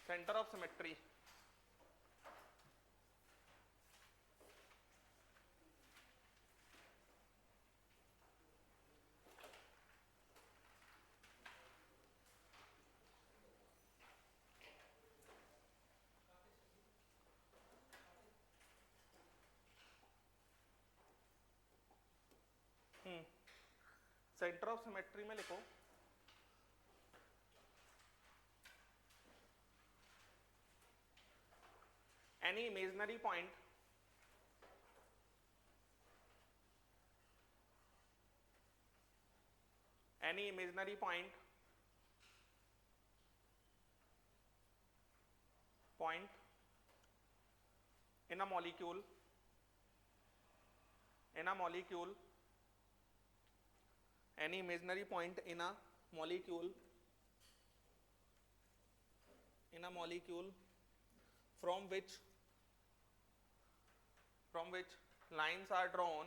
Centre of symmetry, centre of symmetry में लिखो any imaginary point point in a molecule any imaginary point in a molecule from which lines are drawn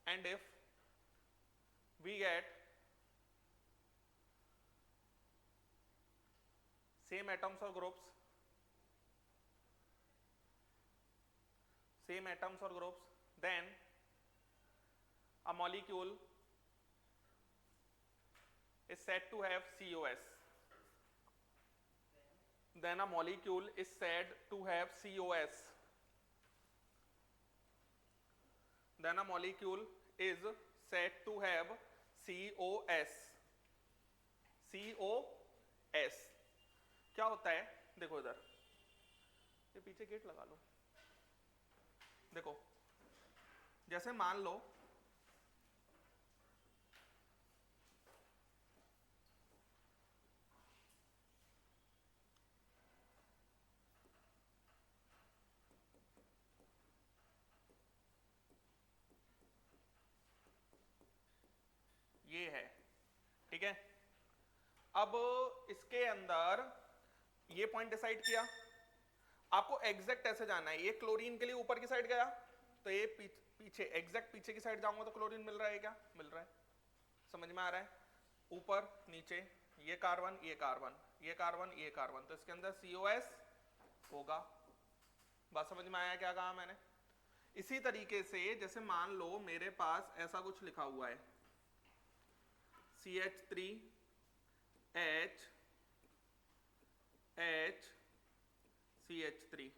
and if we get same atoms or groups then a molecule is said to have COS. Then a molecule is said to have COS. Then a molecule is said to have COS. COS क्या होता है? देखो इधर, ये पीछे gate लगा लो। देखो, जैसे मान लो ये है, ठीक है। अब इसके अंदर ये पॉइंट डिसाइड किया, आपको एग्जैक्ट ऐसे जाना है। ये क्लोरीन के लिए ऊपर की साइड गया, तो ये पीछे एग्जैक्ट पीछे की साइड जाऊंगा तो क्लोरीन मिल रहा है, क्या मिल रहा है? समझ में आ रहा है? ऊपर नीचे, ये कार्बन ये कार्बन ये कार्बन ये कार्बन, तो इसके अंदर COS होगा। बात समझ में आया क्या कहा मैंने? इसी तरीके से जैसे मान लो मेरे पास ऐसा कुछ लिखा हुआ है CH3H CH3।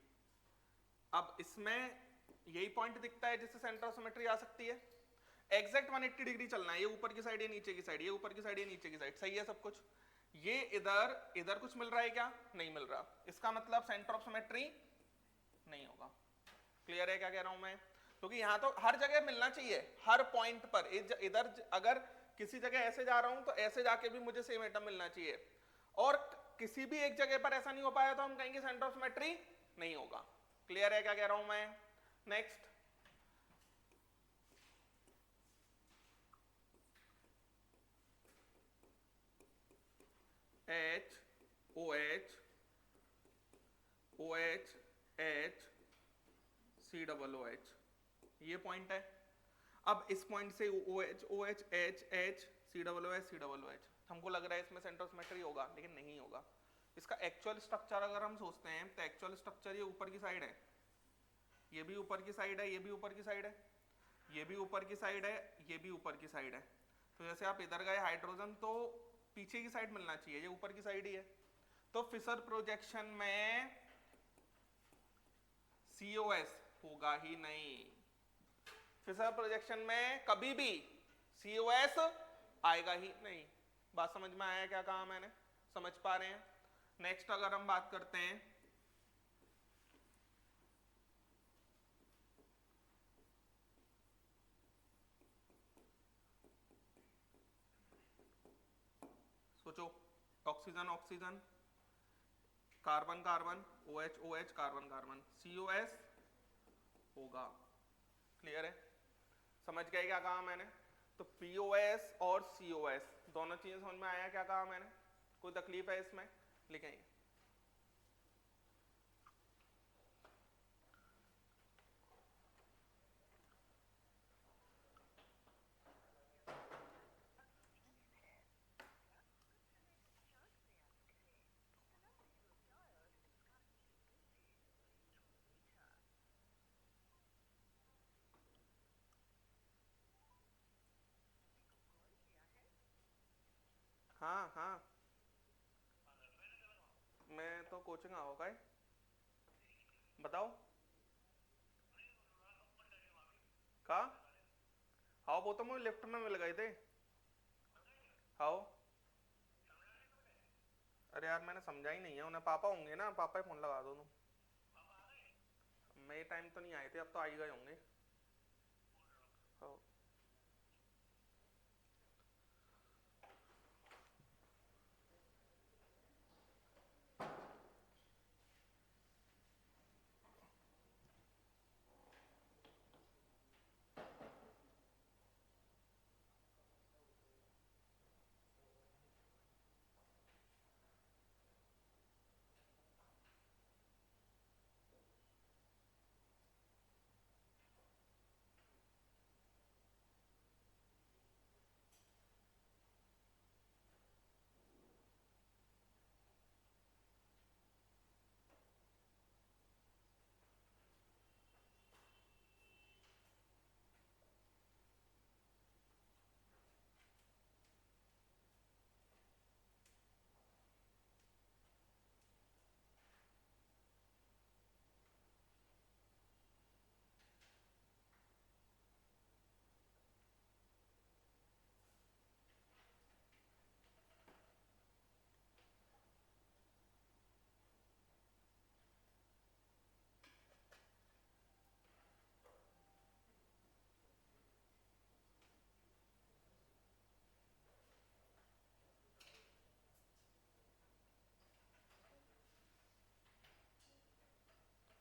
अब इसमें यही पॉइंट दिखता है जिससे सेंटर ऑफ सिमेट्री आ सकती है। एग्जैक्ट 180 डिग्री चलना है, ये ऊपर की साइड ये नीचे की साइड, ये ऊपर की साइड ये नीचे की साइड, सही है सब कुछ। ये इधर कुछ मिल रहा है क्या? नहीं मिल रहा, इसका मतलब सेंटर ऑफ सिमेट्री नहीं होगा। क्लियर है क्या कह रहा हूं मैं? क्योंकि यहां तो हर जगह मिलना चाहिए, हर पॉइंट पर। इधर अगर किसी जगह ऐसे जा रहा हूं तो ऐसे जाके भी मुझे सेम एटम मिलना चाहिए, और किसी भी एक जगह पर ऐसा नहीं हो पाया तो हम कहेंगे सेंटर ऑफ सिमेट्री नहीं होगा। क्लियर है क्या कह रहा हूं मैं? नेक्स्ट, OH COOH, ये पॉइंट है। अब इस पॉइंट से OH COOH हमको लग रहा है इसमें सेंटर ऑफ सिमेट्री होगा, लेकिन नहीं होगा। इसका एक्चुअल स्ट्रक्चर अगर हम सोचते हैं तो एक्चुअल स्ट्रक्चर ये ऊपर की साइड है, ये भी ऊपर की साइड है, ये भी ऊपर की साइड है, ये भी ऊपर की साइड है, ये भी ऊपर की साइड है। तो जैसे आप इधर गए हाइड्रोजन तो पीछे की साइड मिलना चाहिए, ये ऊपर की साइड ही है। तो फिशर प्रोजेक्शन में COS होगा ही नहीं, फिशर प्रोजेक्शन में कभी भी COS आएगा ही नहीं। बात समझ में आया क्या कहा मैंने? समझ पा रहे हैं? नेक्स्ट अगर हम बात करते हैं सोचो, oxygen oxygen, carbon carbon, OH OH, carbon carbon, COS होगा। क्लियर है? समझ गए क्या कहा मैंने? तो POS और COS दोनों चीजें समझ में आया क्या कहा मैंने? कोई तकलीफ है इसमें? लिखेंगे। हाँ हाँ, मैं तो कोचिंग आओ का बताओ का। हाँ वो तो मुझे लिफ्ट में मिल गए थे। हाँ। अरे यार मैंने समझा ही नहीं है उन्हें, पापा होंगे ना, पापा ही फोन लगा दो तुम। मेरे टाइम तो नहीं आए थे, अब तो आ ही गए होंगे। हाँ।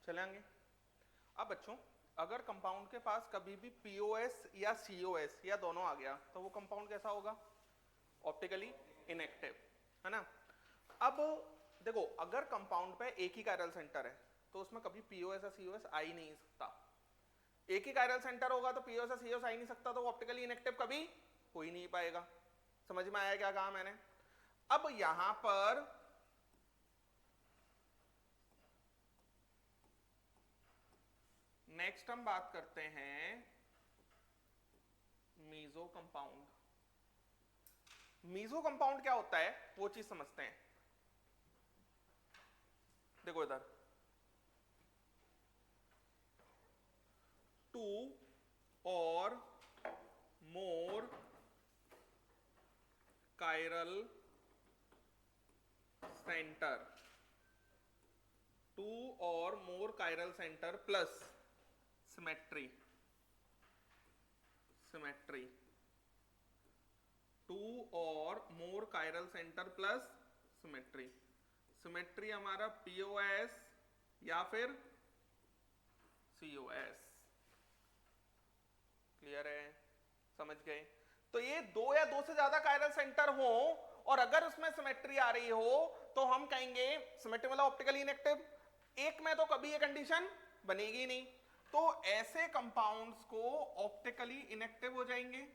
चलेंगे। अब बच्चों, अगर कंपाउंड के पास कभी भी पीओएस या सीओएस या दोनों आ गया तो वो कंपाउंड कैसा होगा? ऑप्टिकली इनएक्टिव, है ना। अब देखो, अगर कंपाउंड पे एक ही कायरल सेंटर है तो उसमें कभी पीओएस या सीओएस आ ही नहीं सकता। एक ही कायरल सेंटर होगा तो पीओएस या सीओएस आ ही नहीं सकता, तो वो ऑप्टिकली इनएक्टिव कभी हो ही नहीं पाएगा। समझ में आया क्या कहा मैंने? अब यहां पर नेक्स्ट हम बात करते हैं मीजो कंपाउंड। मीजो कंपाउंड क्या होता है वो चीज समझते हैं। देखो इधर, to or more chiral centre, two or more chiral centre plus symmetry, symmetry, two or more chiral centre plus symmetry. Symmetry हमारा पीओएस या फिर सीओएस। क्लियर है? समझ गए? तो ये दो या दो से ज्यादा कायरल सेंटर हो और अगर उसमें सिमेट्री आ रही हो तो हम कहेंगे सिमेट्री मतलब ऑप्टिकली इनएक्टिव। एक में तो कभी ये कंडीशन बनेगी नहीं, तो ऐसे कंपाउंड्स को ऑप्टिकली इनएक्टिव हो जाएंगे।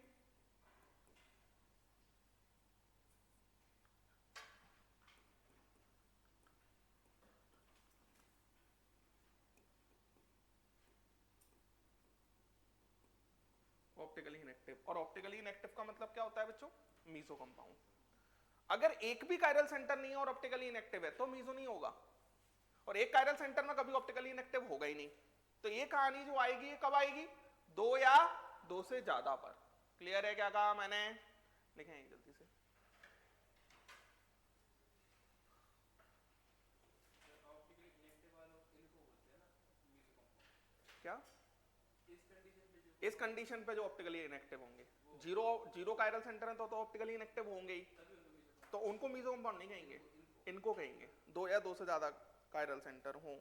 ऑप्टिकली इनएक्टिव, और ऑप्टिकली इनएक्टिव का मतलब क्या होता है बच्चों? Meso compound. अगर एक भी कायरल सेंटर नहीं है और ऑप्टिकली इनएक्टिव है तो मीजो नहीं होगा, और एक कायरल सेंटर में कभी ऑप्टिकली इनएक्टिव होगा ही नहीं। तो ये कहानी जो आएगी ये कब आएगी? दो या दो से ज्यादा पर। क्लियर है क्या कहा मैंने? लिखें जल्दी से। क्या? इस कंडीशन पे जो ऑप्टिकली इनएक्टिव होंगे, जीरो जीरो कायरल सेंटर है तो ऑप्टिकली इनएक्टिव होंगे ही, तो उनको मीजो कंपाउंड नहीं कहेंगे, इनको कहेंगे दो या दो से ज्यादा कायरल सेंटर हों।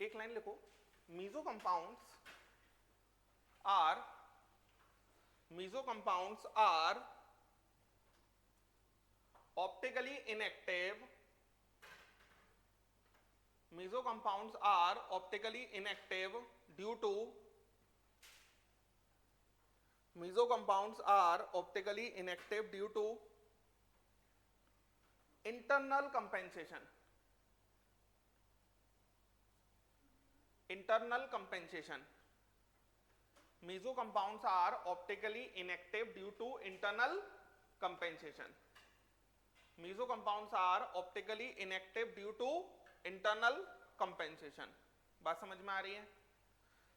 एक लाइन लिखो, meso compounds are optically inactive, meso compounds are optically inactive due to meso compounds are optically inactive due to internal compensation. Internal compensation. Meso compounds are optically inactive due to internal compensation. Meso compounds are optically inactive due to internal compensation. बात समझ में आ रही है?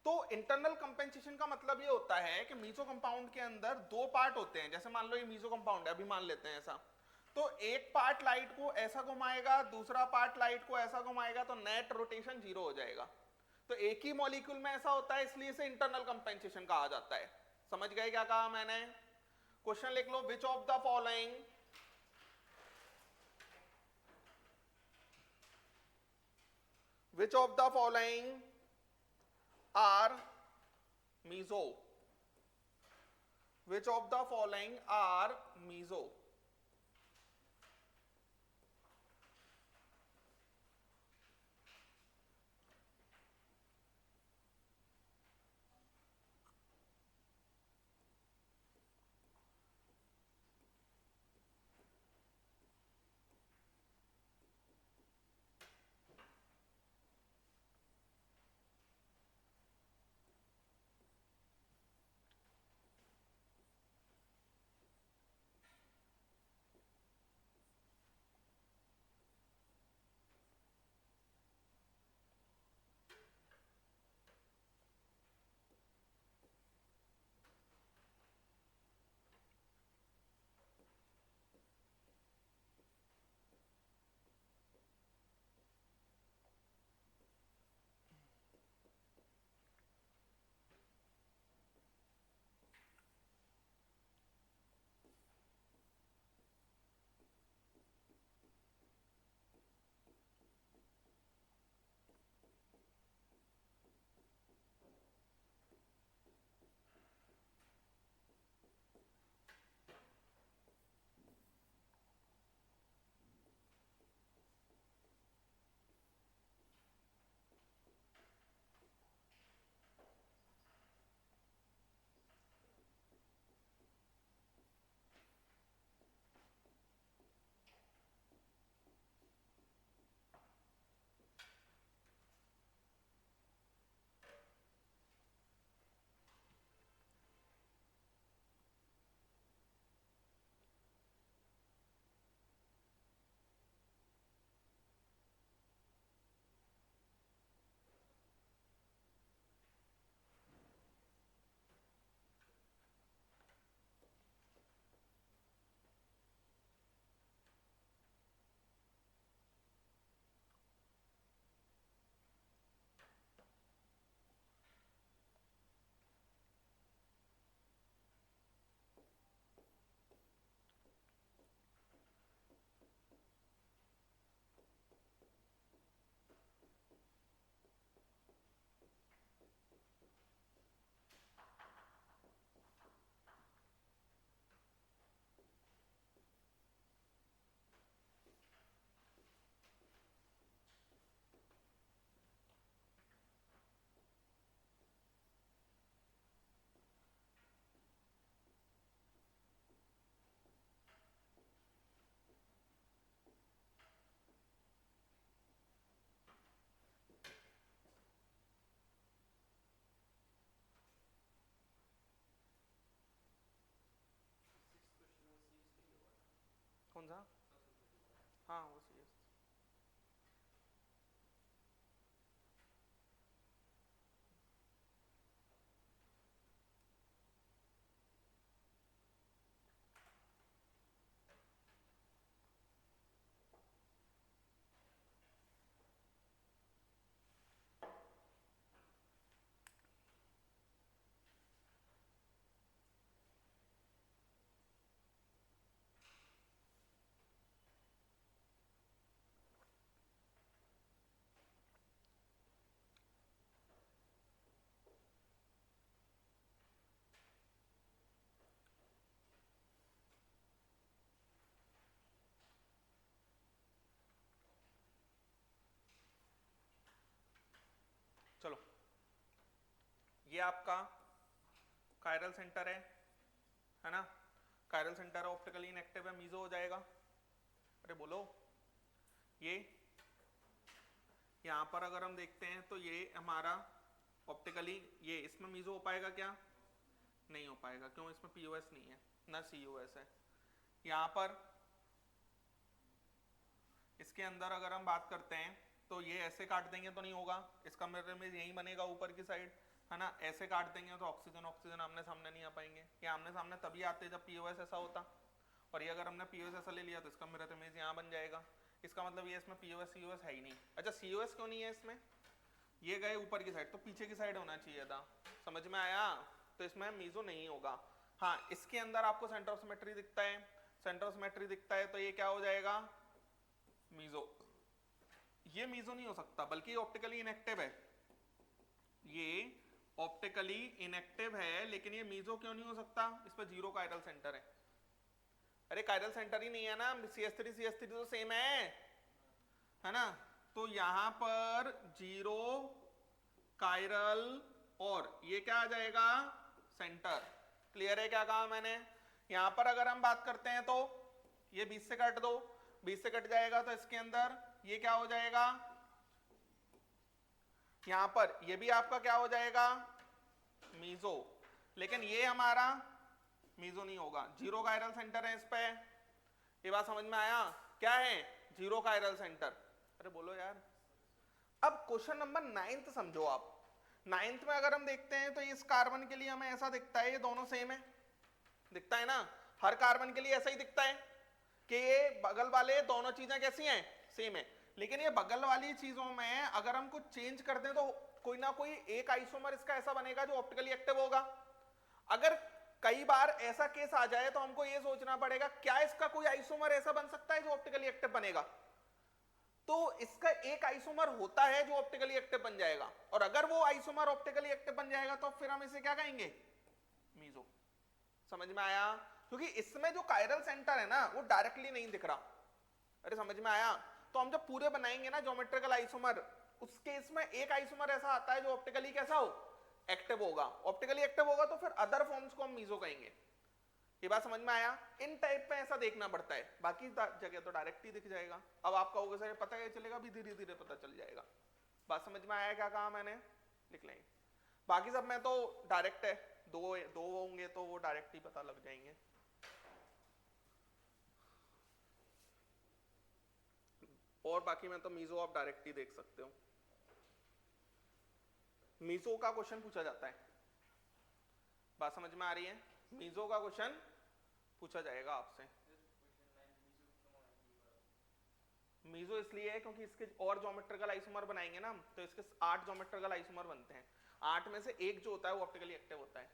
तो internal compensation का मतलब ये होता है कि मीजो कंपाउंड के अंदर दो पार्ट होते हैं। जैसे मान लो ये मीजो कंपाउंड है, अभी मान लेते हैं ऐसा, तो एक पार्ट लाइट को ऐसा घुमाएगा, दूसरा पार्ट लाइट को ऐसा घुमाएगा, तो नेट रोटेशन 0 हो जाएगा। तो एक ही मॉलिक्यूल में ऐसा होता है, इसलिए इसे इंटरनल कंपेंसेशन कहा जाता है। समझ गए क्या कहा मैंने? क्वेश्चन लिख लो, which of the following which of the following are meso? Which of the following are meso? कौन सा? हाँ वो सी एस। चलो, ये आपका कायरल सेंटर है ना, कायरल सेंटर ऑप्टिकली इनएक्टिव है, मीजो हो जाएगा। अरे बोलो, ये यहां पर अगर हम देखते हैं तो ये हमारा ऑप्टिकली, ये इसमें मीजो हो पाएगा क्या? नहीं हो पाएगा, क्यों? इसमें पीओएस नहीं है ना सीओएस है। यहां पर इसके अंदर अगर हम बात करते हैं तो ये ऐसे काट देंगे तो नहीं होगा, इसका मिरर इमेज यही बनेगा ऊपर की साइड, है ना। ऐसे काट देंगे तो ऑक्सीजन ऑक्सीजन आमने सामने नहीं आ पाएंगे, ये आमने सामने तभी आते जब पीओएस ऐसा होता, और ये अगर हमने पीओएस ऐसा ले लिया तो इसका मिरर इमेज यहाँ बन जाएगा। इसका मतलब ये इसमें पीओएस सीओएस है ही नहीं। अच्छा, सीओएस क्यों नहीं है इसमें? ये गए ऊपर की साइड, तो पीछे की साइड होना चाहिए था, समझ में आया? तो इसमें मीजो नहीं होगा। हाँ, इसके अंदर आपको सेंटर ऑफ सिमेट्री दिखता है, सेंटर ऑफ सिमेट्री दिखता है तो ये क्या हो जाएगा? मीजो। ये मीजो नहीं हो सकता, बल्कि ये ऑप्टिकली इनएक्टिव है, ये ऑप्टिकली इनएक्टिव है, लेकिन ये मीजो क्यों नहीं हो सकता? इस पर जीरो कायरल सेंटर है। अरे कायरल सेंटर ही नहीं है ना, CS3 तो सेम है ना। तो यहां पर जीरो कायरल और ये क्या आ जाएगा? सेंटर। क्लियर है क्या कहा मैंने? यहां पर अगर हम बात करते हैं तो ये 20 से काट दो, 20 से कट जाएगा तो इसके अंदर ये क्या हो जाएगा? यहां पर ये भी आपका क्या हो जाएगा? मीजो। लेकिन ये हमारा मीजो नहीं होगा, जीरो कायरल सेंटर है इस पे। ये बात समझ में आया? क्या है? Zero chiral centre. अरे बोलो यार। अब क्वेश्चन नंबर 9 समझो आप। 9 में अगर हम देखते हैं तो इस कार्बन के लिए हमें ऐसा दिखता है, ये दोनों सेम है, दिखता है ना, हर कार्बन के लिए ऐसा ही दिखता है कि ये बगल वाले दोनों चीजें कैसी हैं? सेम है। लेकिन ये बगल वाली चीजों में अगर हम कुछ चेंज कर दें तो कोई ना कोई एक आइसोमर इसका ऐसा बनेगा जो ऑप्टिकली एक्टिव होगा। अगर कई बार ऐसा केस आ जाए तो हमको ये सोचना पड़ेगा क्या इसका कोई आइसोमर ऐसा बन सकता है जो ऑप्टिकली एक्टिव बनेगा। तो इसका एक आइसोमर होता है जो ऑप्टिकली एक्टिव बन जाएगा, और अगर वो आइसोमर ऑप्टिकली एक्टिव बन जाएगा तो फिर हम इसे क्या कहेंगे? मीजो। समझ में आया? क्योंकि इसमें जो कायरल सेंटर है ना वो डायरेक्टली नहीं दिख रहा। अरे समझ में आया? तो हम जब पूरे बनाएंगे ना ज्योमेट्रिकल आइसोमर, उस केस में एक आइसोमर ऐसा आता है जो ऑप्टिकली कैसा हो? एक्टिव होगा। ऑप्टिकली एक्टिव होगा तो फिर अदर फॉर्म्स को हम मीजो कहेंगे। ये बात समझ में आया? इन टाइप में ऐसा देखना पड़ता है, बाकी जगह तो डायरेक्ट ही दिख जाएगा। अब आप कहोगे सर पता क्या चलेगा? भी धीरे धीरे पता चल जाएगा। बात समझ में आया क्या कहा मैंने? लिख लेंगे। बाकी सब में तो डायरेक्ट है, दो होंगे तो वो डायरेक्ट ही पता लग जाएंगे। और बाकी में तो मीजो आप डायरेक्ट ही देख सकते हो। मीजो का क्वेश्चन पूछा जाता है, बात समझ में आ रही है? मीजो का क्वेश्चन पूछा जाएगा आपसे। मीजो इसलिए है क्योंकि इसके और ज्योमेट्रिकल आइसोमर बनाएंगे ना, तो इसके 8 ज्योमेट्रिकल आइसोमर बनते हैं। 8 में से एक जो होता है वो ऑप्टिकली एक्टिव होता है,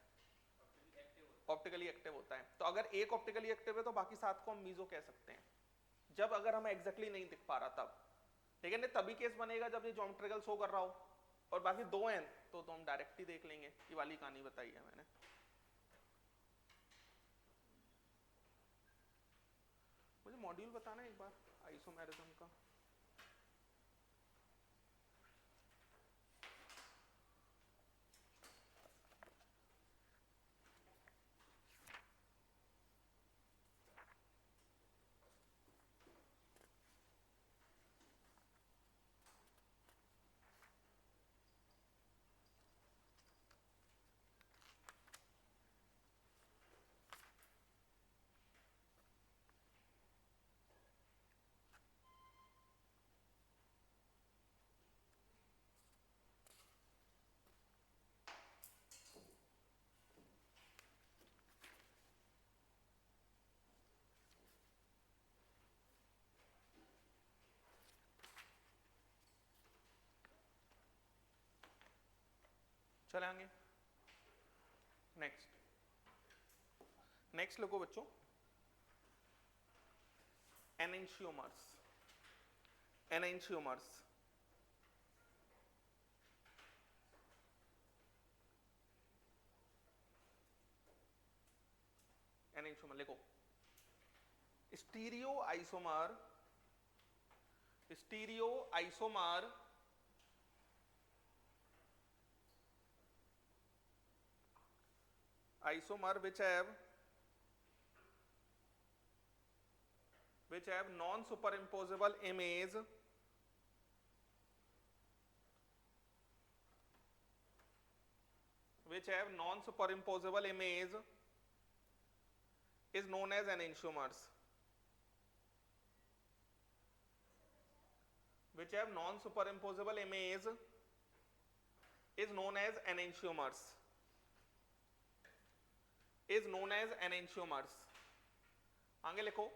ऑप्टिकली एक्टिव होता है। तो अगर एक ऑप्टिकली एक्टिव है तो बाकी 7 को हम मीजो कह सकते हैं, जब अगर हमें एग्जैक्टली नहीं दिख पा रहा तब। लेकिन ये तभी केस बनेगा जब ये ज्योमेट्रिकल शो कर रहा हो, और बाकी 2 हैं तो हम डायरेक्ट ही देख लेंगे। ये वाली कहानी बताई है मैंने। मुझे मॉड्यूल बताना एक बार आइसोमेरिज्म का। चलेंगे नेक्स्ट लिखो बच्चों, एनेंशियोमर्स। एनेंशियोमर्स एनेंशियोमर लिखो। Stereo isomer isomer which have non superimposable image is known as enantiomers. Which have non superimposable image is known as enantiomers. Is known as enantiomers. आगे लिखो,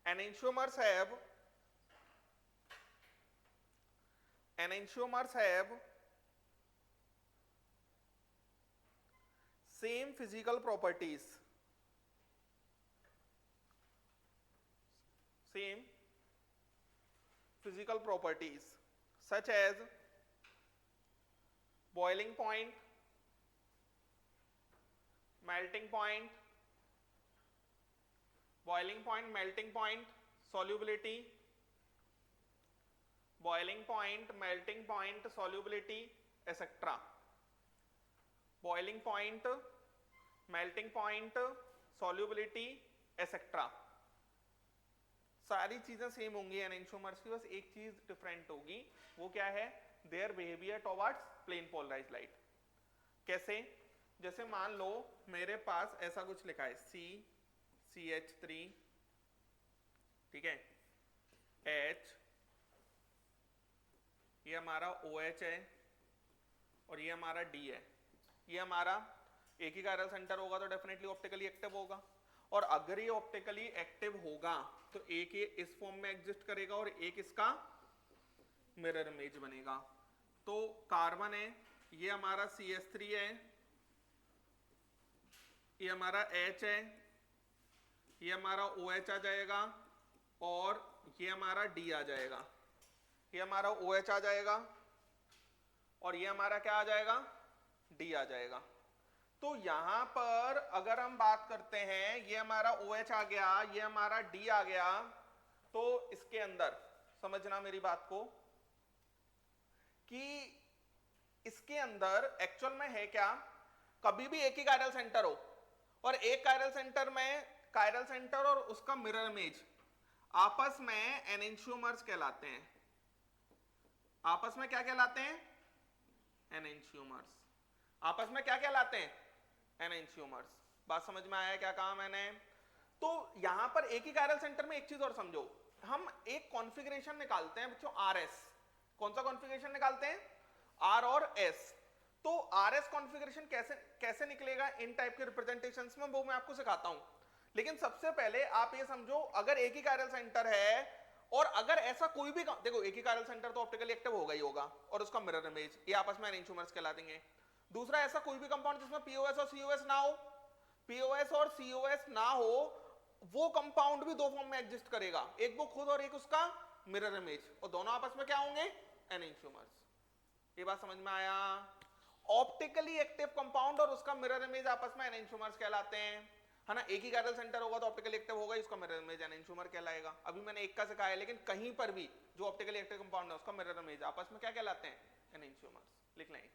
enantiomers have same physical properties. Same physical properties such as boiling point, melting point, melting point, solubility, boiling point, melting point, solubility, etc. Boiling point, melting point, solubility, etc. सारी चीजें same होंगी enantiomers की, बस एक चीज different होगी, वो क्या है, their behaviour towards plane polarised light. कैसे? जैसे मान लो मेरे पास ऐसा कुछ लिखा है CH3, ठीक है, H, ये हमारा OH है और ये हमारा D है. ये हमारा एक ही कायरल सेंटर होगा तो डेफिनेटली ऑप्टिकली एक्टिव होगा, और अगर ये ऑप्टिकली एक्टिव होगा तो एक ये इस फॉर्म में एग्जिस्ट करेगा और एक इसका मिरर इमेज बनेगा. तो कार्बन है, ये हमारा CH3 है, ये हमारा H है, ये हमारा OH आ जाएगा और ये हमारा D आ जाएगा. ये हमारा OH आ जाएगा और ये हमारा क्या आ जाएगा, D आ जाएगा. तो यहां पर अगर हम बात करते हैं, ये हमारा OH आ गया, ये हमारा D आ गया, तो इसके अंदर समझना मेरी बात को कि इसके अंदर एक्चुअल में है क्या, कभी भी एक ही कायरल सेंटर हो और एक कायरल सेंटर में कायरल सेंटर और उसका मिरर इमेज आपस में एनेंशियोमर्स कहलाते हैं. आपस में क्या कहलाते हैं, एनेंशियोमर्स. आपस में क्या कहलाते हैं, एनेंशियोमर्स. बात समझ में आया क्या कहा मैंने? तो यहां पर एक ही कायरल सेंटर में एक चीज और समझो, हम एक कॉन्फ़िगरेशन निकालते हैं बच्चों, RS. कौन सा कॉन्फ़िगरेशन निकालते हैं, R और S. तो RS कॉन्फ़िगरेशन कैसे निकलेगा इन टाइप के रिप्रेजेंटेशंस में, वो मैं आपको सिखाता हूं. लेकिन सबसे पहले आप ये समझो, अगर एक ही कायरल सेंटर है और अगर ऐसा कोई भी, देखो एक ही कायरल सेंटर तो ऑप्टिकली एक्टिव होगा ही होगा और उसका मिरर इमेज, ये आपस में एनेंशियोमर्स कहला देंगे. दूसरा, ऐसा कोई भी कंपाउंड जिसमें POS और COS ना हो, POS और COS ना हो, वो कंपाउंड भी दो फॉर्म में एग्जिस्ट करेगा, एक वो खुद और एक उसका मिरर इमेज, और दोनों आपस में क्या होंगे, एनेंशियोमर्स. ये बात समझ में आया? ऑप्टिकली एक्टिव कंपाउंड और उसका मिरर इमेज आपस में एनेंशियोमर्स कहलाते हैं, है ना. एक ही कायरल सेंटर होगा तो ऑप्टिकली एक्टिव होगा, इसका मिरर इमेज एनेंशियोमर कहलाएगा. अभी मैंने एक का सिखाया, लेकिन कहीं पर भी जो ऑप्टिकली एक्टिव कंपाउंड है उसका मिरर इमेज आपस में क्या कहलाते हैं, एनेंशियोमर्स. लिख लें.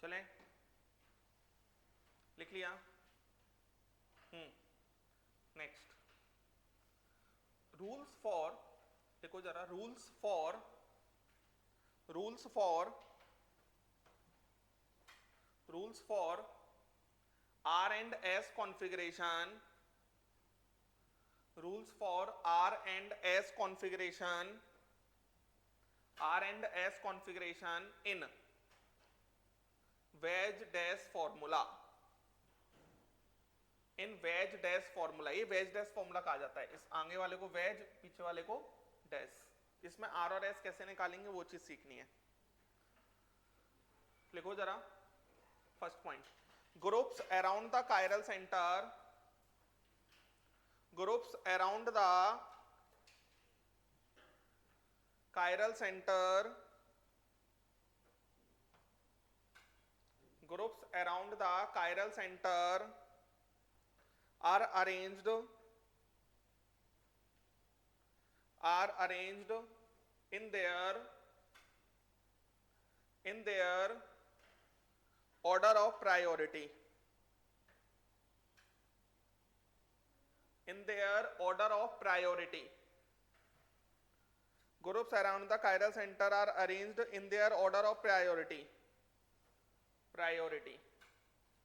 चलें, लिख लिया. नेक्स्ट, रूल्स फॉर, देखो जरा, rules for rules for R and S configuration, rules for R and S configuration, R and S configuration in wedge dash formula, in veg dash formula, ये वेज डैश फॉर्मूला कहा जाता है, इस आगे वाले को वेज, पीछे वाले को डैश। इसमें आर और एस कैसे निकालेंगे वो चीज सीखनी है। लिखो जरा first point, groups around the chiral centre, groups around the chiral centre, groups around the chiral centre are arranged in their order of priority, in their order of priority, groups around the chiral center are arranged in their order of priority, priority,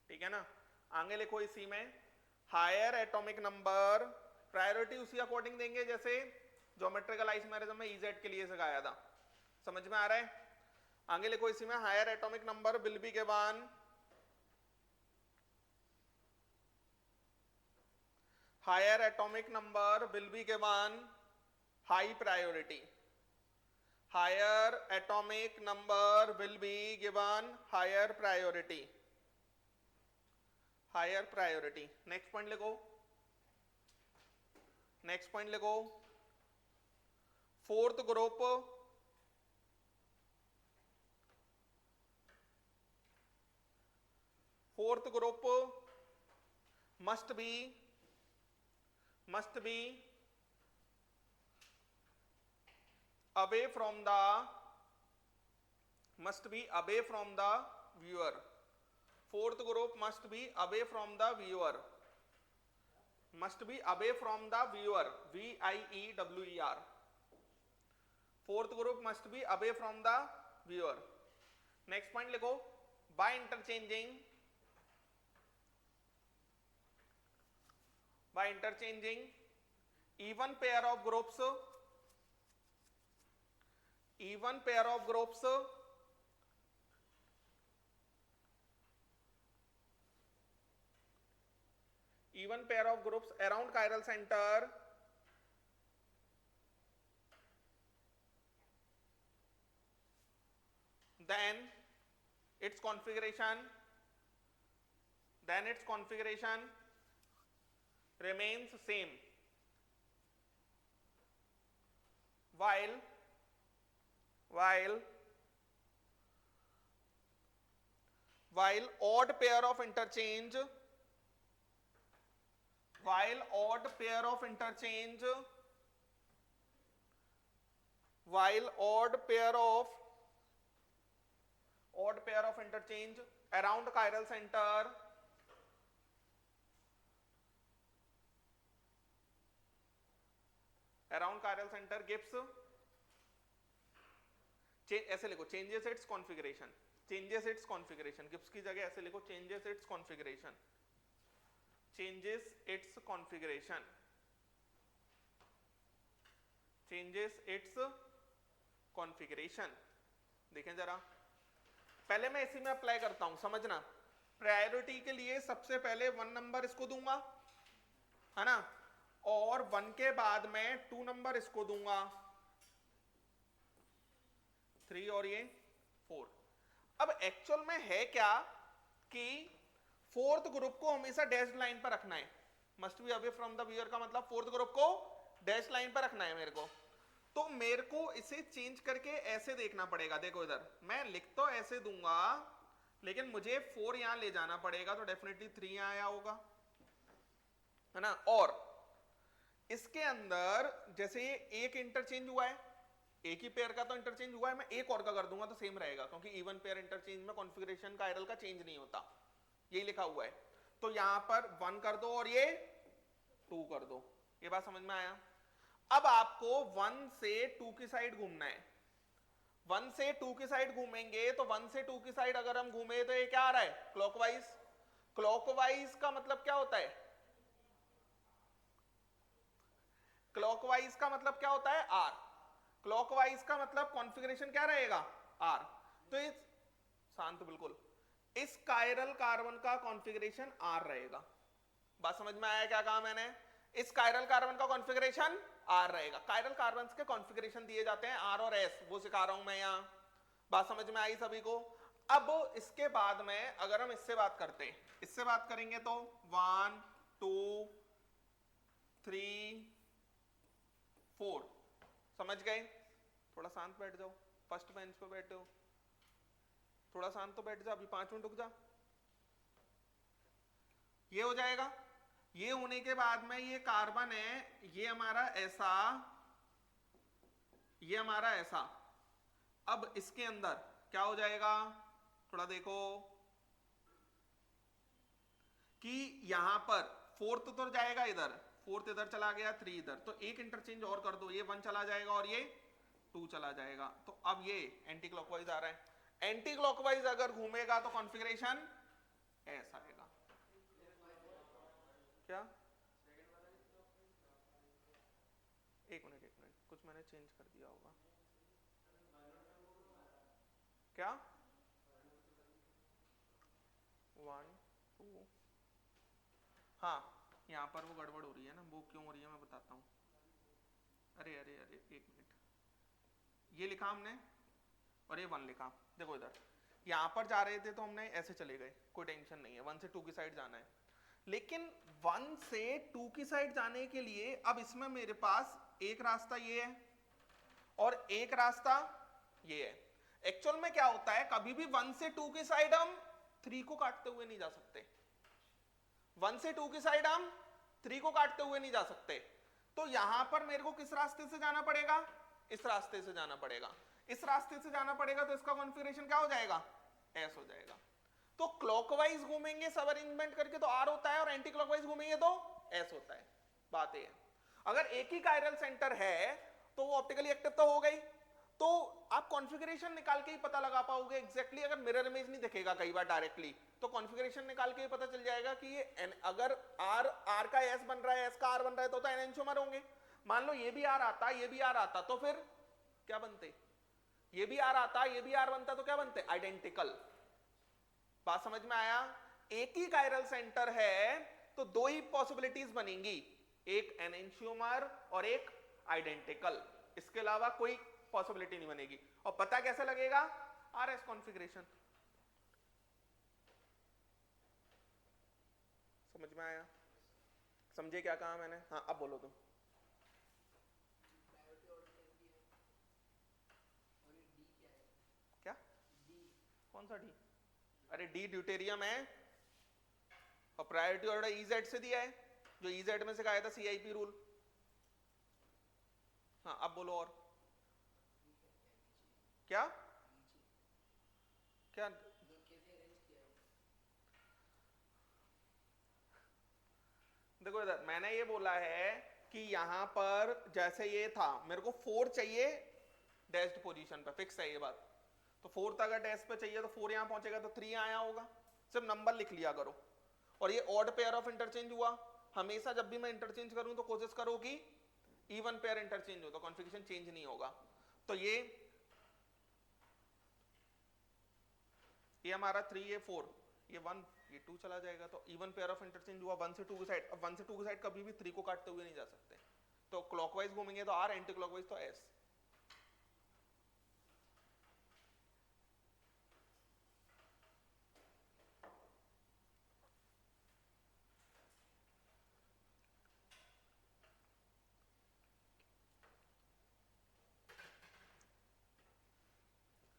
ठीक है ना। आगे लिखो इसी में higher atomic number, priority उसी according देंगे जैसे ज्योमेट्रिकल आइसोमेरिज्म में इजेड के लिए सिखाया था, समझ में आ रहा है। आगे लिखो इसी में higher atomic number will be given, higher atomic number will be given high priority, higher atomic number will be given higher priority, higher priority. Next point लिखो, नेक्स्ट पॉइंट लिखो, fourth group, fourth group must be away from the, must be away from the viewer, fourth group must be away from the viewer, must be away from the viewer, VIEWER, fourth group must be away from the viewer। next point लिखो, by interchanging even pair of groups, even pair of groups around chiral center, then its configuration remains same, while odd pair of interchange, around chiral center gives, ऐसे लिखो changes its configuration, gives की जगह ऐसे लिखो changes its configuration, देखें जरा, पहले मैं इसी में अप्लाई करता हूं, समझना। प्रायोरिटी के लिए सबसे पहले 1 नंबर इसको दूंगा, है ना, और 1 के बाद में 2 नंबर इसको दूंगा, 3 और ये 4। अब एक्चुअल में है क्या कि फोर्थ ग्रुप को हमेशा डैश लाइन पर रखना है, must be away from the viewer का मतलब फोर्थ ग्रुप को डैश लाइन पर रखना है मेरे को, तो मेरे को इसे चेंज करके ऐसे देखना पड़ेगा। देखो इधर मैं लिख तो ऐसे दूंगा, लेकिन मुझे 4 यहां ले जाना पड़ेगा, तो डेफिनेटली 3 यहां आया होगा, है ना। और इसके अंदर जैसे ये एक इंटरचेंज हुआ है, एक ही पेयर का तो इंटरचेंज हुआ है, मैं एक और का कर दूंगा तो सेम रहेगा, क्योंकि इवन पेयर इंटरचेंज में कॉन्फ़िगरेशन कायरल का चेंज नहीं होता, यही लिखा हुआ है। तो यहां पर 1 कर दो और ये 2 कर दो, ये बात समझ में आया। अब आपको 1 से 2 की साइड घूमना है, 1 से 2 की साइड घूमेंगे तो 1 से 2 की साइड अगर हम घूमे तो ये क्या आ रहा है, क्लॉकवाइज। क्लॉकवाइज का मतलब क्या होता है, क्लॉकवाइज का मतलब क्या होता है, आर। क्लॉकवाइज का मतलब कॉन्फ़िगरेशन क्या रहेगा, आर। तो इस, शांत बिल्कुल, इस कायरल कार्बन का कॉन्फ़िगरेशन आर रहेगा। बात समझ में आया क्या कहा मैंने, इस कायरल कार्बन का कॉन्फ़िगरेशन आर रहेगा। कायरल कार्बन के कॉन्फ़िगरेशन दिए जाते हैं आर और एस, वो सिखा रहा हूं मैं यहां। बात समझ में आई सभी को। अब इसके बाद में अगर हम इससे बात करते हैं, इससे बात करेंगे तो 1 2 3 4, समझ गए। थोड़ा शांत बैठ जाओ, फर्स्ट बेंच पे बैठे हो, थोड़ा शांत तो बैठ जा, अभी 5 मिनट रुक जा। ये हो जाएगा। ये होने के बाद में ये कार्बन है, ये हमारा ऐसा, ये हमारा ऐसा। अब इसके अंदर क्या हो जाएगा, थोड़ा देखो कि यहां पर फोर्थ तो जाएगा इधर, फोर्थ इधर चला गया, 3 इधर, तो एक इंटरचेंज और कर दो, ये 1 चला जाएगा और ये 2 चला जाएगा। तो अब ये एंटी क्लॉकवाइज आ रहा है। एंटी क्लॉकवाइज अगर घूमेगा तो कॉन्फ़िगरेशन ऐसा आएगा। क्या, एक मिनट एक मिनट, कुछ मैंने चेंज कर दिया होगा। क्या, 1 2, हाँ यहाँ पर वो गड़बड़ हो रही है ना, वो क्यों हो रही है मैं बताता हूँ। अरे अरे अरे एक मिनट, ये लिखा हमने और ये 1 लिखा। देखो इधर यहाँ पर जा रहे थे तो हमने ऐसे चले गए, कोई टेंशन नहीं है, 1 से 2 की साइड जाना है। लेकिन 1 से 2 की साइड जाने के लिए अब इसमें मेरे पास एक रास्ता ये है और एक रास्ता ये है। एक्चुअल में क्या होता है, कभी भी 1 से 2 की साइड हम 3 को काटते हुए नहीं जा सकते। 1 से 2 की साइड हम 3 को काटते हुए नहीं जा सकते। तो यहां पर मेरे को किस रास्ते से जाना पड़ेगा, इस रास्ते से जाना पड़ेगा। इस रास्ते से जाना पड़ेगा तो इसका कॉन्फ़िगरेशन क्या हो जाएगा, एस हो जाएगा। तो क्लॉकवाइज घूमेंगे सब अरेंजमेंट करके तो आर होता है और एंटी क्लॉकवाइज घूमेंगे तो एस होता है। बात ये है, अगर एक ही कायरल सेंटर है तो वो ऑप्टिकली एक्टिव तो हो गई, तो आप कॉन्फ़िगरेशन निकाल के ही पता लगा पाओगे एग्जैक्टली। अगर मिरर इमेज नहीं दिखेगा कई बार डायरेक्टली, तो कॉन्फ़िगरेशन निकाल के ही पता चल जाएगा कि ये अगर आर का एस बन रहा है, एस का आर बन रहा है तो एनेंटियोमर होंगे। मान लो ये भी आर आता, ये भी आर आता, तो फिर क्या बनते, ये भी आर आता, ये भी आर बनता, तो क्या बनते, आइडेंटिकल। बात समझ में आया। एक ही कायरल सेंटर है तो 2 ही पॉसिबिलिटीज बनेंगी, एक एनेंटियोमर और एक आइडेंटिकल, इसके अलावा कोई पॉसिबिलिटी नहीं बनेगी। और पता कैसे लगेगा, आरएस कॉन्फ़िगरेशन। समझ में आया, समझे क्या कहा मैंने, हाँ अब बोलो तुम। क्या, कौन सा डी, अरे डी ड्यूटेरियम है और प्रायोरिटी ऑर्डर ईजेड से दिया है, जो ईजेड में से आया था सीआईपी रूल। हाँ अब बोलो और क्या, क्या, देखो इधर मैंने ये बोला है कि यहां पर जैसे ये था, मेरे को 4 चाहिए डैश्ड पोजीशन पे, फिक्स है ये बात। तो 4 अगर डैश पे चाहिए तो 4 यहां पहुंचेगा तो 3 आया होगा, सिर्फ नंबर लिख लिया करो। और ये ऑड पेयर ऑफ इंटरचेंज हुआ, हमेशा जब भी मैं इंटरचेंज करूं तो कोशिश करो कि इवन पेयर इंटरचेंज हो, तो कॉन्फ़िगरेशन चेंज नहीं होगा। तो ये हमारा 3, ये 4, ये 1, ये 2 चला जाएगा, तो इवन पेयर ऑफ इंटरचेंज हुआ 1 से 2 की साइड। अब 1 से 2 की साइड कभी भी 3 को काटते हुए नहीं जा सकते, तो क्लॉकवाइज घूमेंगे तो आर, एंटी क्लॉकवाइज तो एस।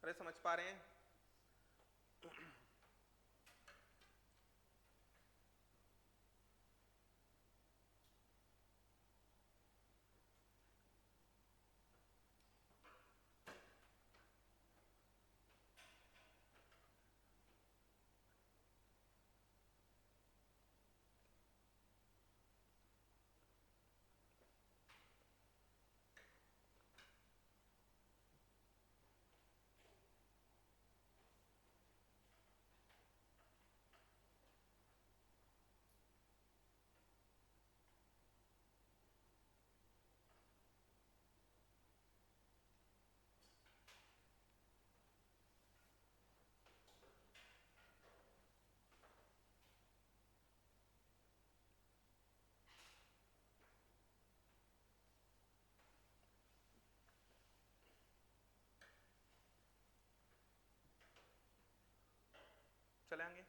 अरे समझ पा रहे हैं, चले आएंगे।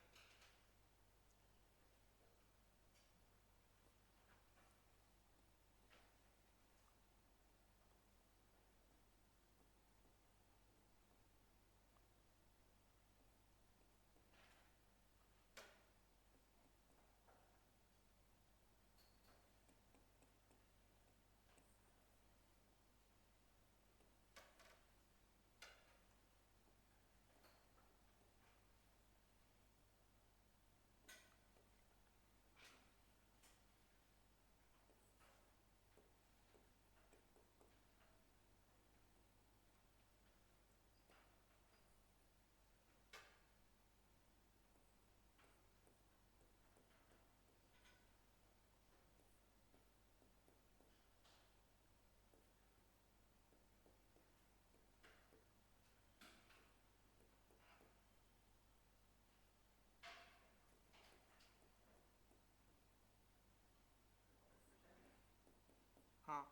हाँ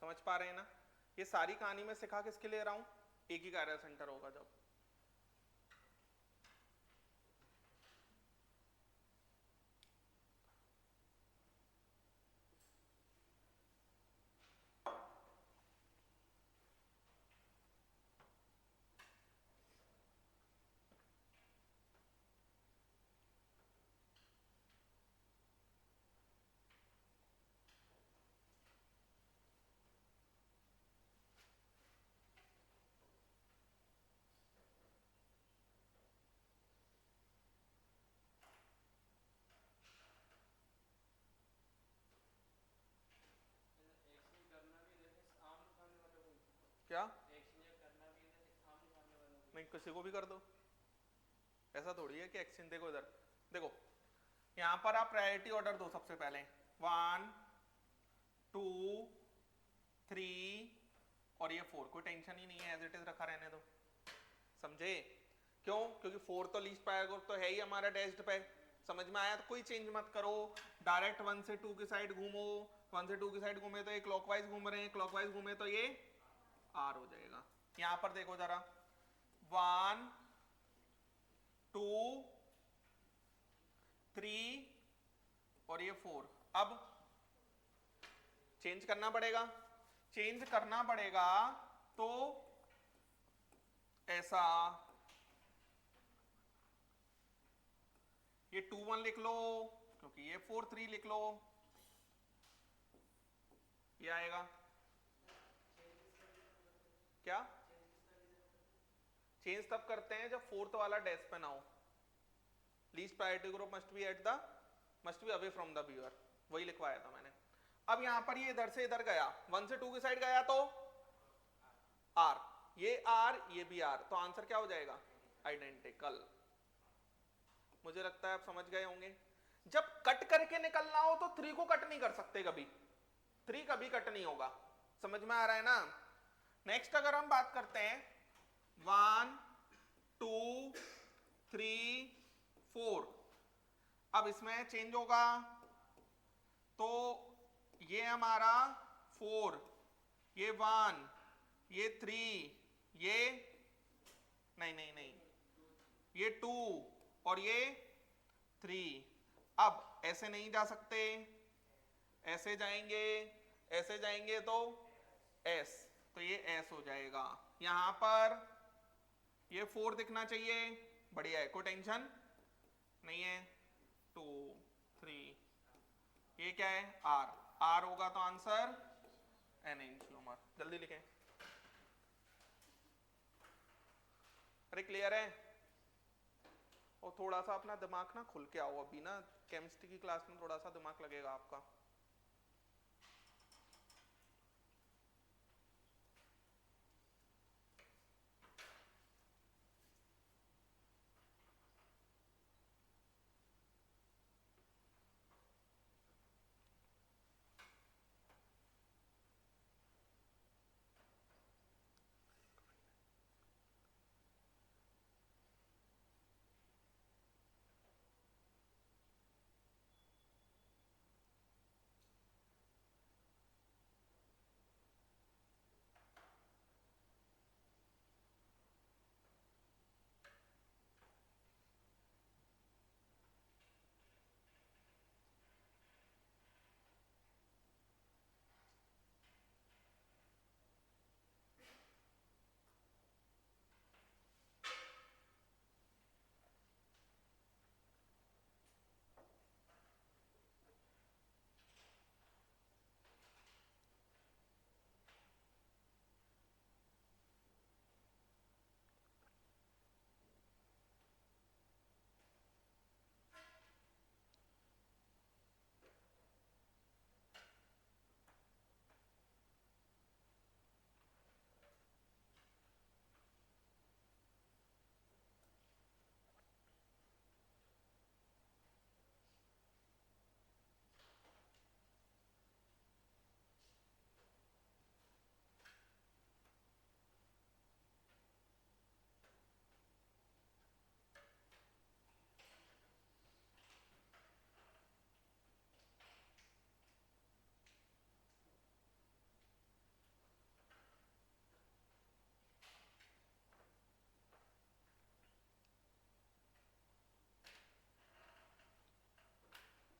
समझ पा रहे हैं ना? ये सारी कहानी में सिखा किसके लिए रहा हूं? एक ही कार्य सेंटर होगा जब। क्या? नहीं, किसी को भी कर दो, ऐसा थोड़ी है कि एक्सचेंज। देखो इधर देखो, यहां पर आप प्रायोरिटी ऑर्डर दो सबसे पहले, 1 2 3 और ये 4। कोई टेंशन ही नहीं है, एज इट इज रखा रहने दो। समझे? क्यों? क्योंकि 4 तो लीस्ट प्रायोरिटी तो है ही हमारा डैश्ड पे। समझ में आया? तो कोई चेंज मत करो, डायरेक्ट 1 से 2 की साइड घूमो। 1 से 2 की साइड घूमे तो ये क्लॉकवाइज घूम रहे हैं, क्लॉकवाइज घूमे तो ये आर हो जाएगा। यहां पर देखो जरा, 1 2 3 और ये 4। अब चेंज करना पड़ेगा, चेंज करना पड़ेगा तो ऐसा, ये 2 1 लिख लो क्योंकि ये 4 3 लिख लो, ये आएगा। क्या चेंज तब करते हैं जब 4th वाला डैश पे ना हो। Least priority group must be away from the viewer, वही लिखवाया था मैंने। अब यहां पर ये इधर से इधर गया, 1 से 2 की साइड गया तो आर, ये आर ये भी आर, तो आंसर क्या हो जाएगा? आइडेंटिकल। मुझे लगता है आप समझ गए होंगे। जब कट करके निकलना हो तो 3 को कट नहीं कर सकते कभी, 3 कभी कट नहीं होगा। समझ में आ रहा है ना? नेक्स्ट अगर हम बात करते हैं 1 2 3 4, अब इसमें चेंज होगा तो ये हमारा 4, ये 1, ये 3, ये नहीं नहीं नहीं, ये 2 और ये 3। अब ऐसे नहीं जा सकते, ऐसे जाएंगे, ऐसे जाएंगे तो S, तो ये S हो जाएगा। यहां पर ये 4 दिखना चाहिए, बढ़िया है, कोई टेंशन नहीं है। 2 3, ये क्या है? R, R होगा तो आंसर N इंच। जल्दी लिखें। अरे क्लियर है? और थोड़ा सा अपना दिमाग ना खुल के आओ, अभी ना केमिस्ट्री की क्लास में थोड़ा सा दिमाग लगेगा आपका।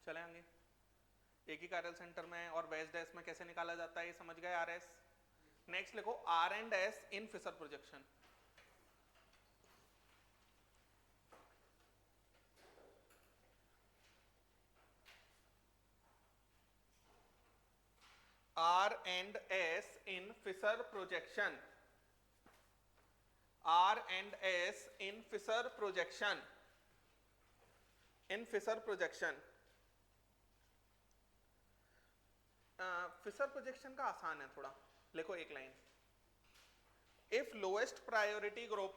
चले आगे, एक ही कार्यल सेंटर में और वेज डैश में कैसे निकाला जाता है ये समझ गए आर एस। नेक्स्ट लिखो R and S in Fischer projection. R and S in Fisher projection. R and S in Fisher projection. In Fisher projection. Fisher projection का आसान है थोड़ा, लिखो एक line. If lowest priority group,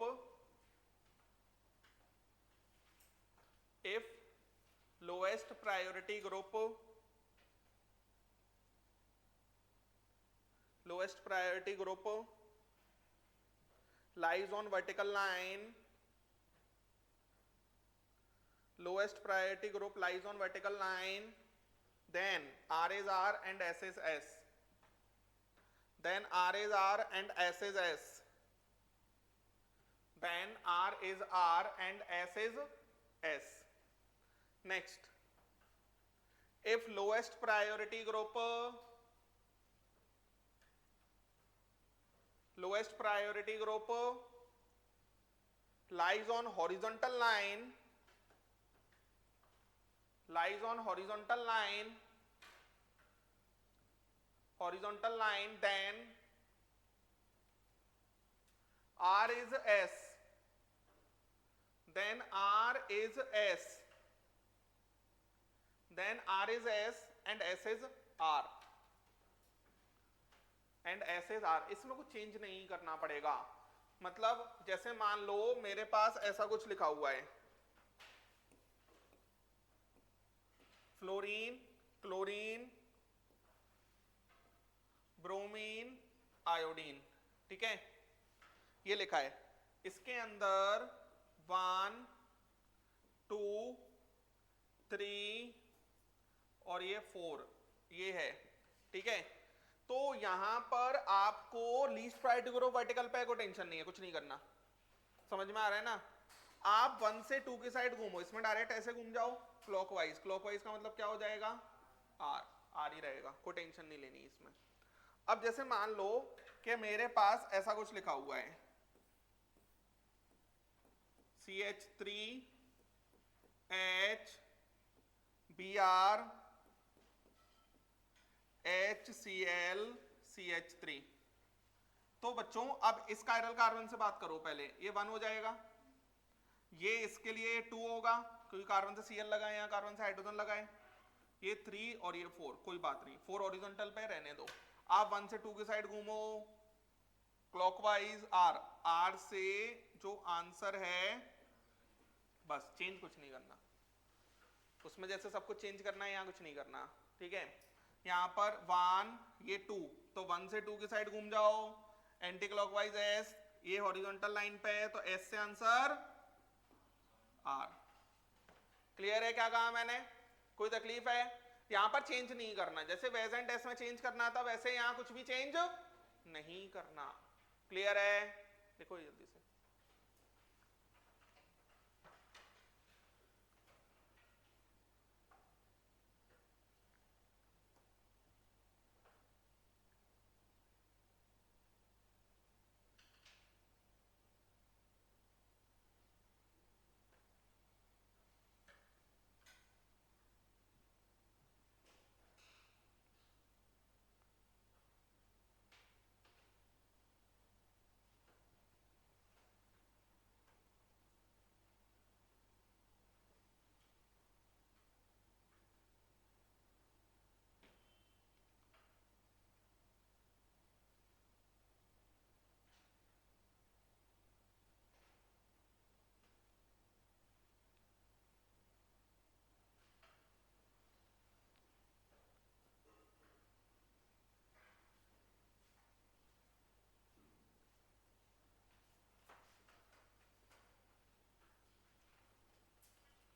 if lowest priority group, lowest priority group lies on vertical line, lowest priority group lies on vertical line, then R is R and S is S, then R is R and S is S, then R is R and S is S. Next, if lowest priority group lies on horizontal line, then R is S, then R is S, then R is S and S is R, and S is R। इसमें कुछ change नहीं करना पड़ेगा। मतलब जैसे मान लो मेरे पास ऐसा कुछ लिखा हुआ है, फ्लोरीन, क्लोरीन, ब्रोमीन, आयोडीन, ठीक है, ये लिखा है। इसके अंदर 1 2 3 और ये 4 ये है, ठीक है। तो यहां पर आपको लीस्ट प्रायोरिटी ग्रुप वर्टिकल पे, कोई टेंशन नहीं है, कुछ नहीं करना, समझ में आ रहा है ना। आप 1 से 2 की साइड घूमो, इसमें डायरेक्ट ऐसे घूम जाओ क्लॉकवाइज। क्लॉकवाइज का मतलब क्या हो जाएगा, आर ही रहेगा, कोई टेंशन नहीं लेनी इसमें। अब जैसे मान लो कि मेरे पास ऐसा कुछ लिखा हुआ है, CH3 H Br HCl CH3। तो बच्चों अब इस कायरल कार्बन से बात करो पहले, ये 1 हो जाएगा, ये इसके लिए 2 होगा क्योंकि कार्बन से Cl लगाए, यहाँ कार्बन से हाइड्रोजन लगाए, ये 3 और ये 4, कोई बात नहीं, 4 हॉरिजॉन्टल पे रहने दो। आप 1 से 2 की साइड घूमो क्लॉकवाइज आर से जो आंसर है, बस चेंज कुछ नहीं करना उसमें, जैसे सब कुछ चेंज करना है यहाँ कुछ नहीं करना, ठीक है। यहाँ पर 1 ये 2, तो 1 से 2 की साइड घूम जाओ, एंटी क्लॉकवाइज एस, ये हॉरिजॉन्टल लाइन पे है तो एस से आंसर आर। क्लियर है क्या कहा मैंने, कोई तकलीफ है? यहाँ पर चेंज नहीं करना, जैसे वेज एंड एस में चेंज करना था वैसे यहाँ कुछ भी चेंज नहीं करना। क्लियर है? देखो जल्दी से,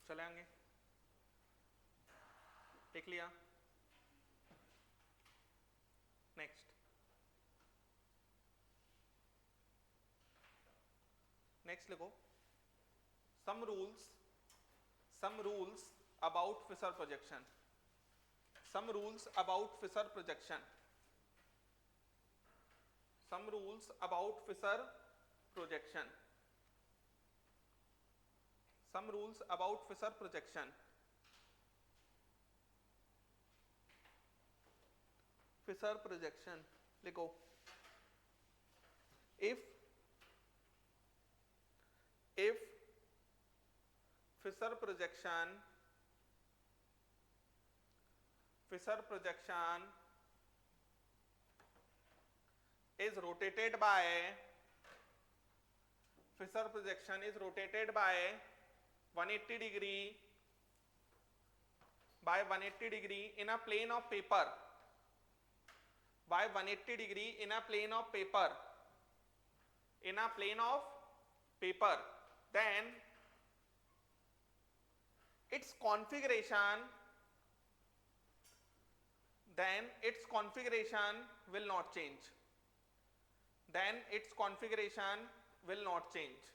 चले आएंगे, देख लिया। नेक्स्ट, नेक्स्ट लिखो, some rules about Fisher projection. Some rules about Fisher projection. Some rules about Fisher projection. Some rules about Fisher projection. Fisher projection लिखो. If Fisher projection is rotated by 180 degree in a plane of paper, by 180 degree in a plane of paper, then its configuration will not change.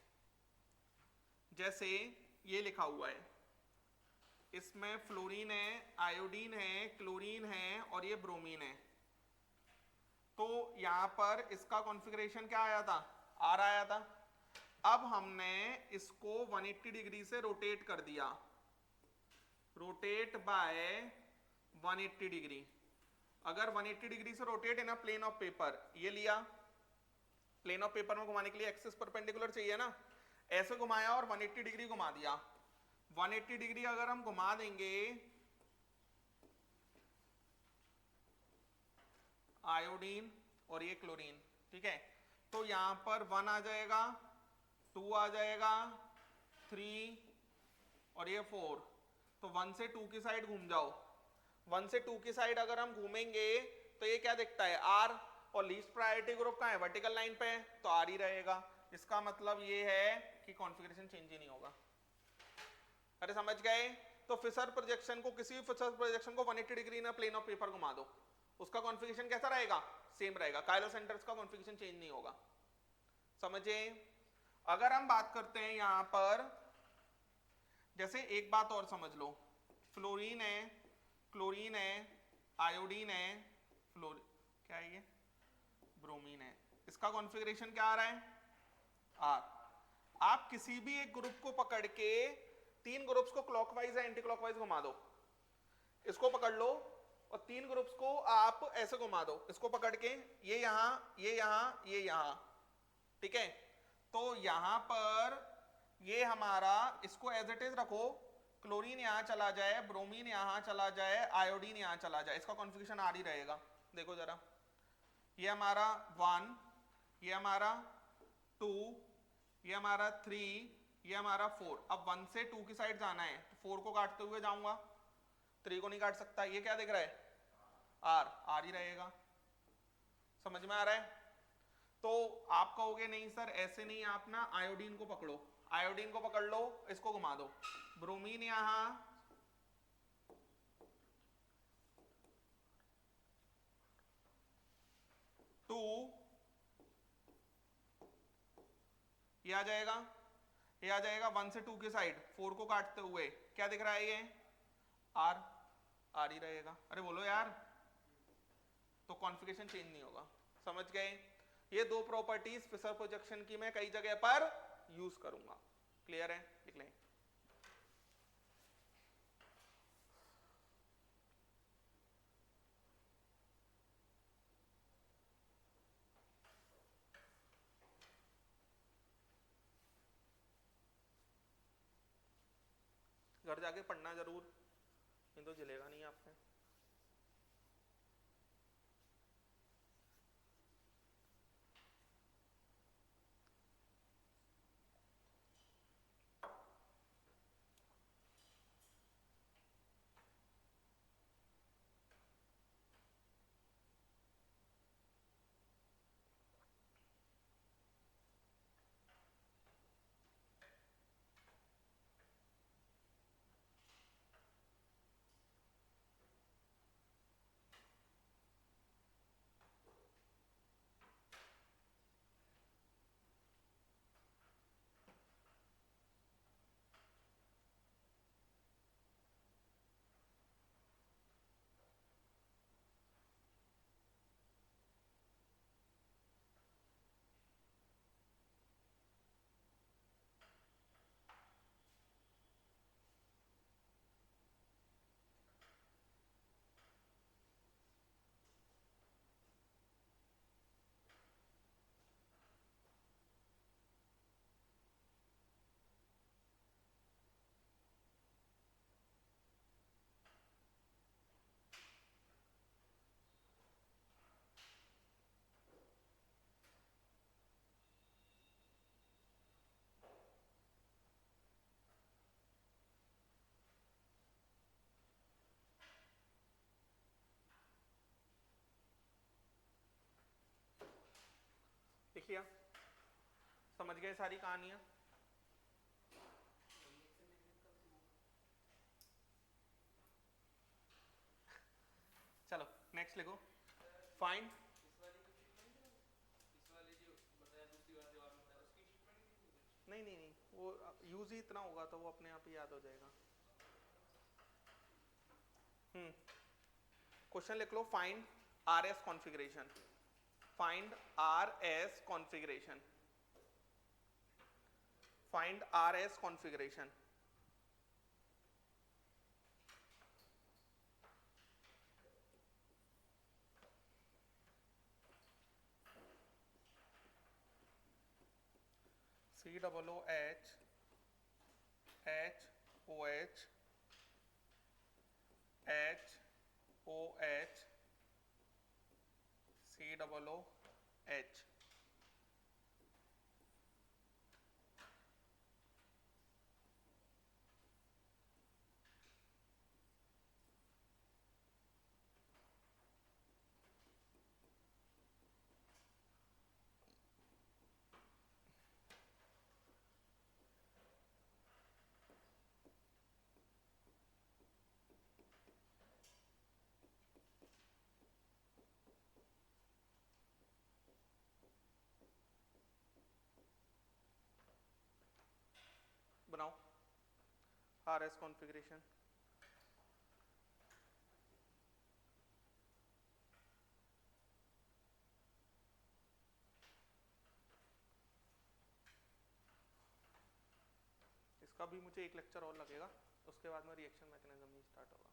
जैसे ये लिखा हुआ है, इसमें fluorine है, iodine है, chlorine है और ये ब्रोमीन है. तो यहां पर इसका कॉन्फ़िगरेशन क्या आया था? आर आया था. अब हमने इसको 180 डिग्री से रोटेट कर दिया, रोटेट बाय 180 डिग्री. अगर 180 डिग्री से rotate in a plane of paper, ये लिया, प्लेन ऑफ पेपर में घुमाने के लिए एक्सिस परपेंडिकुलर चाहिए ना, ऐसे घुमाया और 180 डिग्री घुमा दिया. 180 डिग्री अगर हम घुमा देंगे आयोडीन और ये क्लोरीन, ठीक है, तो यहां पर 1 आ जाएगा, 2 आ जाएगा, 3 और ये 4. तो 1 से 2 की साइड घूम जाओ. 1 से 2 की साइड अगर हम घूमेंगे तो ये क्या दिखता है? आर. और लीस्ट प्रायोरिटी ग्रुप कहाँ है? वर्टिकल लाइन पे है, तो आर ही रहेगा. इसका मतलब ये है कि कॉन्फ़िगरेशन चेंज ही नहीं होगा. अरे समझ गए? तो फिशर प्रोजेक्शन को, किसी भी फिशर प्रोजेक्शन को 180 डिग्री ना प्लेन ऑफ पेपर घुमा दो, उसका कॉन्फ़िगरेशन कैसा रहेगा? सेम रहेगा. कायरल सेंटर्स का कॉन्फ़िगरेशन चेंज नहीं होगा. समझे? अगर हम बात करते हैं यहां पर, जैसे एक बात और समझ लो, फ्लोरीन है, क्लोरीन है, आयोडीन है, क्या है ये? ब्रोमीन है. इसका कॉन्फ़िगरेशन क्या आ रहा है? आर. आप किसी भी एक ग्रुप को पकड़ के 3 ग्रुप्स को क्लॉकवाइज या एंटी क्लॉकवाइज घुमा दो. इसको पकड़ लो और 3 ग्रुप्स को आप ऐसे घुमा दो, इसको पकड़ के, ये यहां, ये यहां, ये यहां, ठीक है. तो यहां पर ये हमारा, इसको एज इट इज रखो, क्लोरीन यहां चला जाए, ब्रोमीन यहां चला जाए, आयोडीन यहां चला जाए, इसका कॉन्फ़िगरेशन आर ही रहेगा. देखो जरा, ये हमारा 1, ये हमारा 2, ये हमारा 3, ये हमारा 4. अब 1 से 2 की साइड जाना है तो 4 को काटते हुए जाऊंगा, 3 को नहीं काट सकता. ये क्या दिख रहा है? आर. आर ही रहेगा. समझ में आ रहा है? तो आप कहोगे नहीं सर ऐसे नहीं, आप ना आयोडीन को पकड़ो, आयोडीन को पकड़ लो, इसको घुमा दो, ब्रोमीन यहां, टू, ये आ जाएगा, ये आ जाएगा 1 से 2 की साइड, 4 को काटते हुए क्या दिख रहा है? ये आर. आर ही रहेगा. अरे बोलो यार. तो कॉन्फ़िगरेशन चेंज नहीं होगा. समझ गए? ये 2 प्रॉपर्टीज फिशर प्रोजेक्शन की मैं कई जगह पर यूज करूंगा. क्लियर है? लिख लें. घर जाके पढ़ना जरूर, नहीं तो जलेगा नहीं आपने. लिख लिया, समझ गए सारी कहानियां। चलो नेक्स्ट लिखो, फाइंड नहीं नहीं नहीं, वो यूज ही इतना होगा तो वो अपने आप ही याद हो जाएगा। क्वेश्चन लिख लो, find R S configuration, find R S configuration, find R S configuration. C double O H H O H H O H C double O H. बनाओ आर एस कॉन्फ़िगरेशन। इसका भी मुझे एक लेक्चर और लगेगा, उसके बाद में रिएक्शन मैकेनिज्म ही स्टार्ट होगा।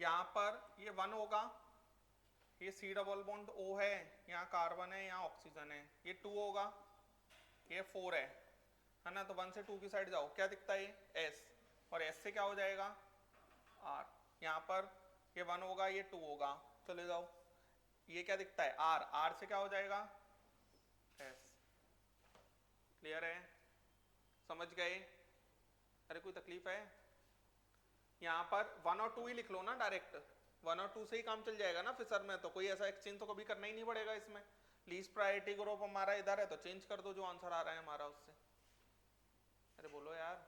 यहाँ पर ये 1 होगा, ये सी डबल बॉन्ड O है, यहाँ कार्बन है, यहाँ ऑक्सीजन है, ये 2 होगा, ये 4 है ना। तो 1 से 2 की साइड जाओ, क्या दिखता है S, और S से क्या हो जाएगा R। यहाँ पर ये 1 होगा, ये 2 होगा, चले जाओ, ये क्या दिखता है R, R से क्या हो जाएगा S। क्लियर है, समझ गए? अरे कोई तकलीफ है? यहाँ पर 1 और 2 ही लिख लो ना डायरेक्ट, 1 और 2 से ही काम चल जाएगा ना फिर सर में, तो कोई ऐसा एक्सचेंज तो कभी करना ही नहीं पड़ेगा इसमें। लीस्ट प्रायोरिटी ग्रुप हमारा इधर है तो चेंज कर दो जो आंसर आ रहा है हमारा उससे। अरे बोलो यार।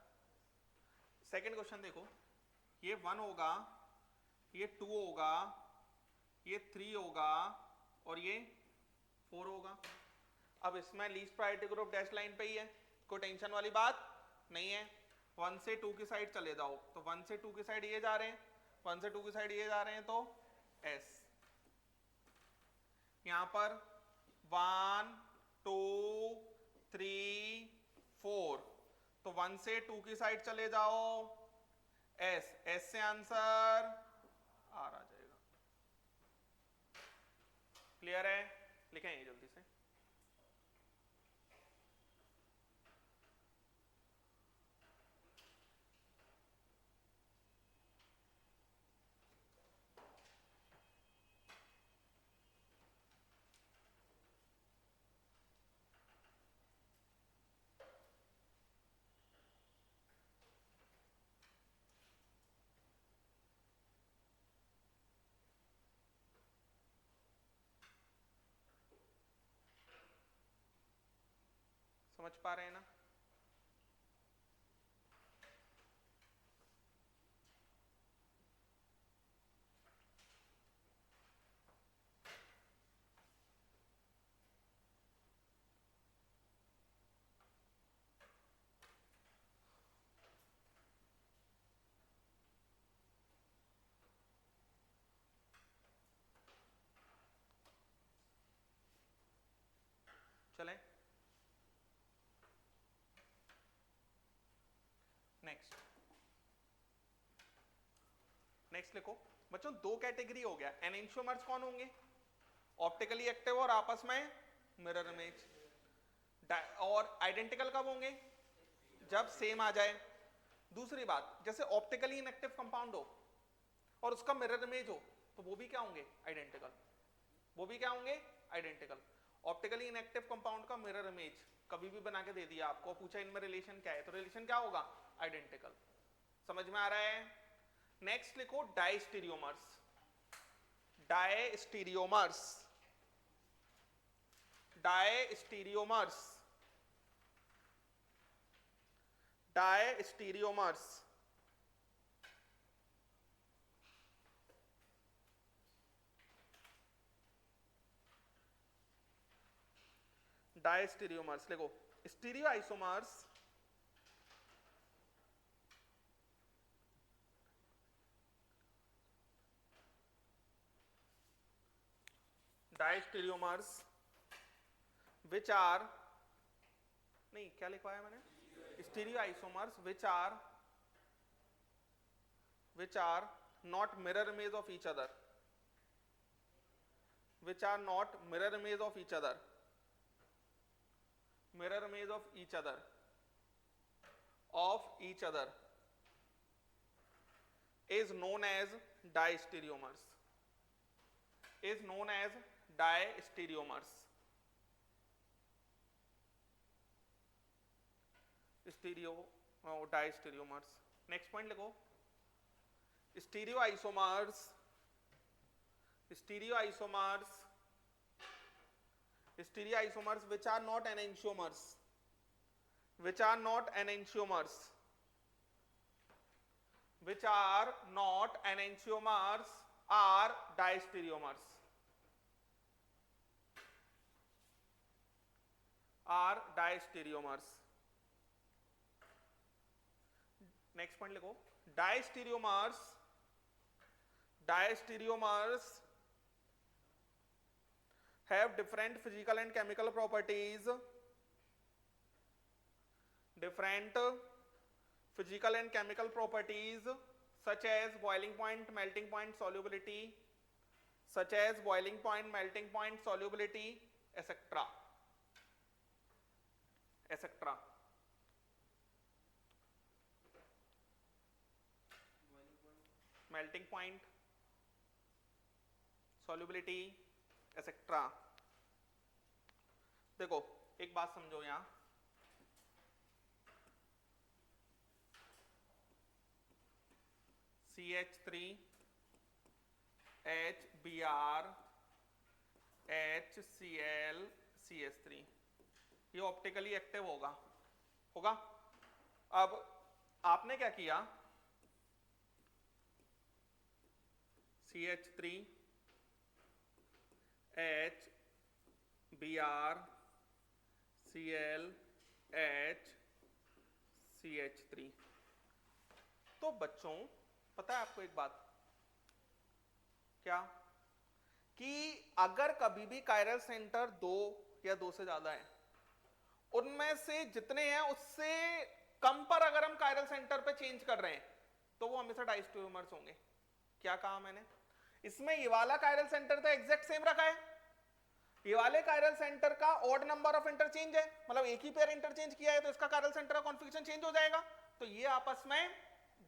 सेकंड क्वेश्चन देखो, ये 1 होगा, ये 2 होगा, ये 3 होगा और ये 4 होगा। अब इसमें least priority group dash line पे ही है, कोई टेंशन वाली बात नहीं है। 1 से 2 की साइड चले जाओ, तो 1 से 2 की साइड ये जा रहे हैं, 1 से 2 की साइड ये जा रहे हैं, तो S। यहां पर 1 2 3 4, तो 1 से 2 की साइड चले जाओ S, S से आंसर R आ जाएगा। क्लियर है? लिखें ये जल्दी से। समझ पा रहे हैं ना? चलें नेक्स्ट नेक्स्ट लिखो बच्चों, दो कैटेगरी हो गया। एनेंशियोमर्स कौन होंगे? ऑप्टिकली एक्टिव और आपस में मिरर इमेज। और आइडेंटिकल कब होंगे? जब सेम आ जाए। दूसरी बात, जैसे ऑप्टिकली इनएक्टिव कंपाउंड हो और उसका मिरर इमेज हो तो वो भी क्या होंगे? आइडेंटिकल। वो भी क्या होंगे? आइडेंटिकल। ऑप्टिकली इनएक्टिव कंपाउंड का मिरर इमेज कभी भी बना के दे दिया आपको, पूछा इनमें रिलेशन क्या है, तो रिलेशन क्या होगा? आइडेंटिकल। समझ में आ रहा है? नेक्स्ट लिखो diastereomers. Diastereomers, diastereomers, diastereomers. Diastereomers लिखो। Stereo isomers diastereomers which are, नहीं क्या लिखवाया मैंने? Stereo isomers which are not mirror image of each other, which are not mirror image of each other, mirror image of each other, of each other is known as diastereomers, is known as diastereomers. Stereo diastereomers. Next point लिखो stereo isomers, stereo isomers, stereo isomers which are not enantiomers, which are not enantiomers, which are not enantiomers are diastereomers, are diastereomers. Next point लिखो diastereomers, diastereomers have different physical and chemical properties, different physical and chemical properties such as boiling point, melting point, solubility, such as boiling point, melting point, solubility, etc, etc. melting point, solubility, etc. देखो एक बात समझो यहां, CH3 HBr HCl CH3 ये optically active होगा, होगा। अब आपने क्या किया, CH3 HBr Cl H CH3। तो बच्चों पता है आपको एक बात, क्या कि अगर कभी भी कायरल सेंटर दो या दो से ज्यादा है, उनमें से जितने हैं उससे कम पर अगर हम कायरल सेंटर पे चेंज कर रहे हैं तो वो हमेशा डायस्टीरियोमर्स होंगे। क्या कहा मैंने? इसमें ये वाला कायरल सेंटर तो एग्जैक्ट सेम रखा है, ये वाले कायरल सेंटर का ऑड नंबर ऑफ इंटरचेंज है, मतलब एक ही पेयर इंटरचेंज किया है तो इसका कायरल सेंटर का कॉन्फिगरेशन चेंज हो जाएगा, तो ये आपस में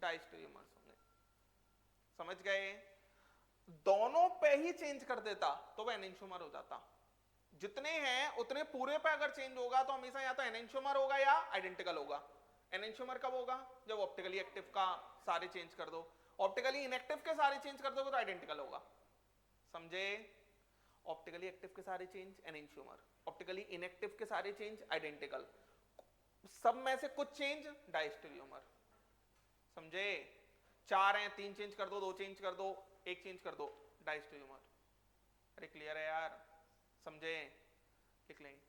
डायस्टीरियोमर्स होंगे। समझ गए? दोनों पे ही चेंज कर देता तो वह एनेंशियोमर हो जाता। जितने हैं उतने पूरे पे अगर चेंज होगा तो हमेशा या तो एनेंशियोमर होगा या आइडेंटिकल होगा। एनेंशियोमर कब होगा? जब ऑप्टिकली एक्टिव का सारे चेंज कर दो, ऑप्टिकली इनएक्टिव के सारे चेंज कर दोगे तो आइडेंटिकल होगा। समझे? ऑप्टिकली एक्टिव के सारे चेंज एनेंशियोमर, ऑप्टिकली इनएक्टिव के सारे चेंज आइडेंटिकल, सब में से कुछ चेंज डायस्टीरियोमर। समझे? चार हैं, तीन चेंज कर दो, दो चेंज कर दो, एक चेंज कर दो, डायस्टीरियोमर। अरे क्लियर है यार? समझे? लिख लेंगे।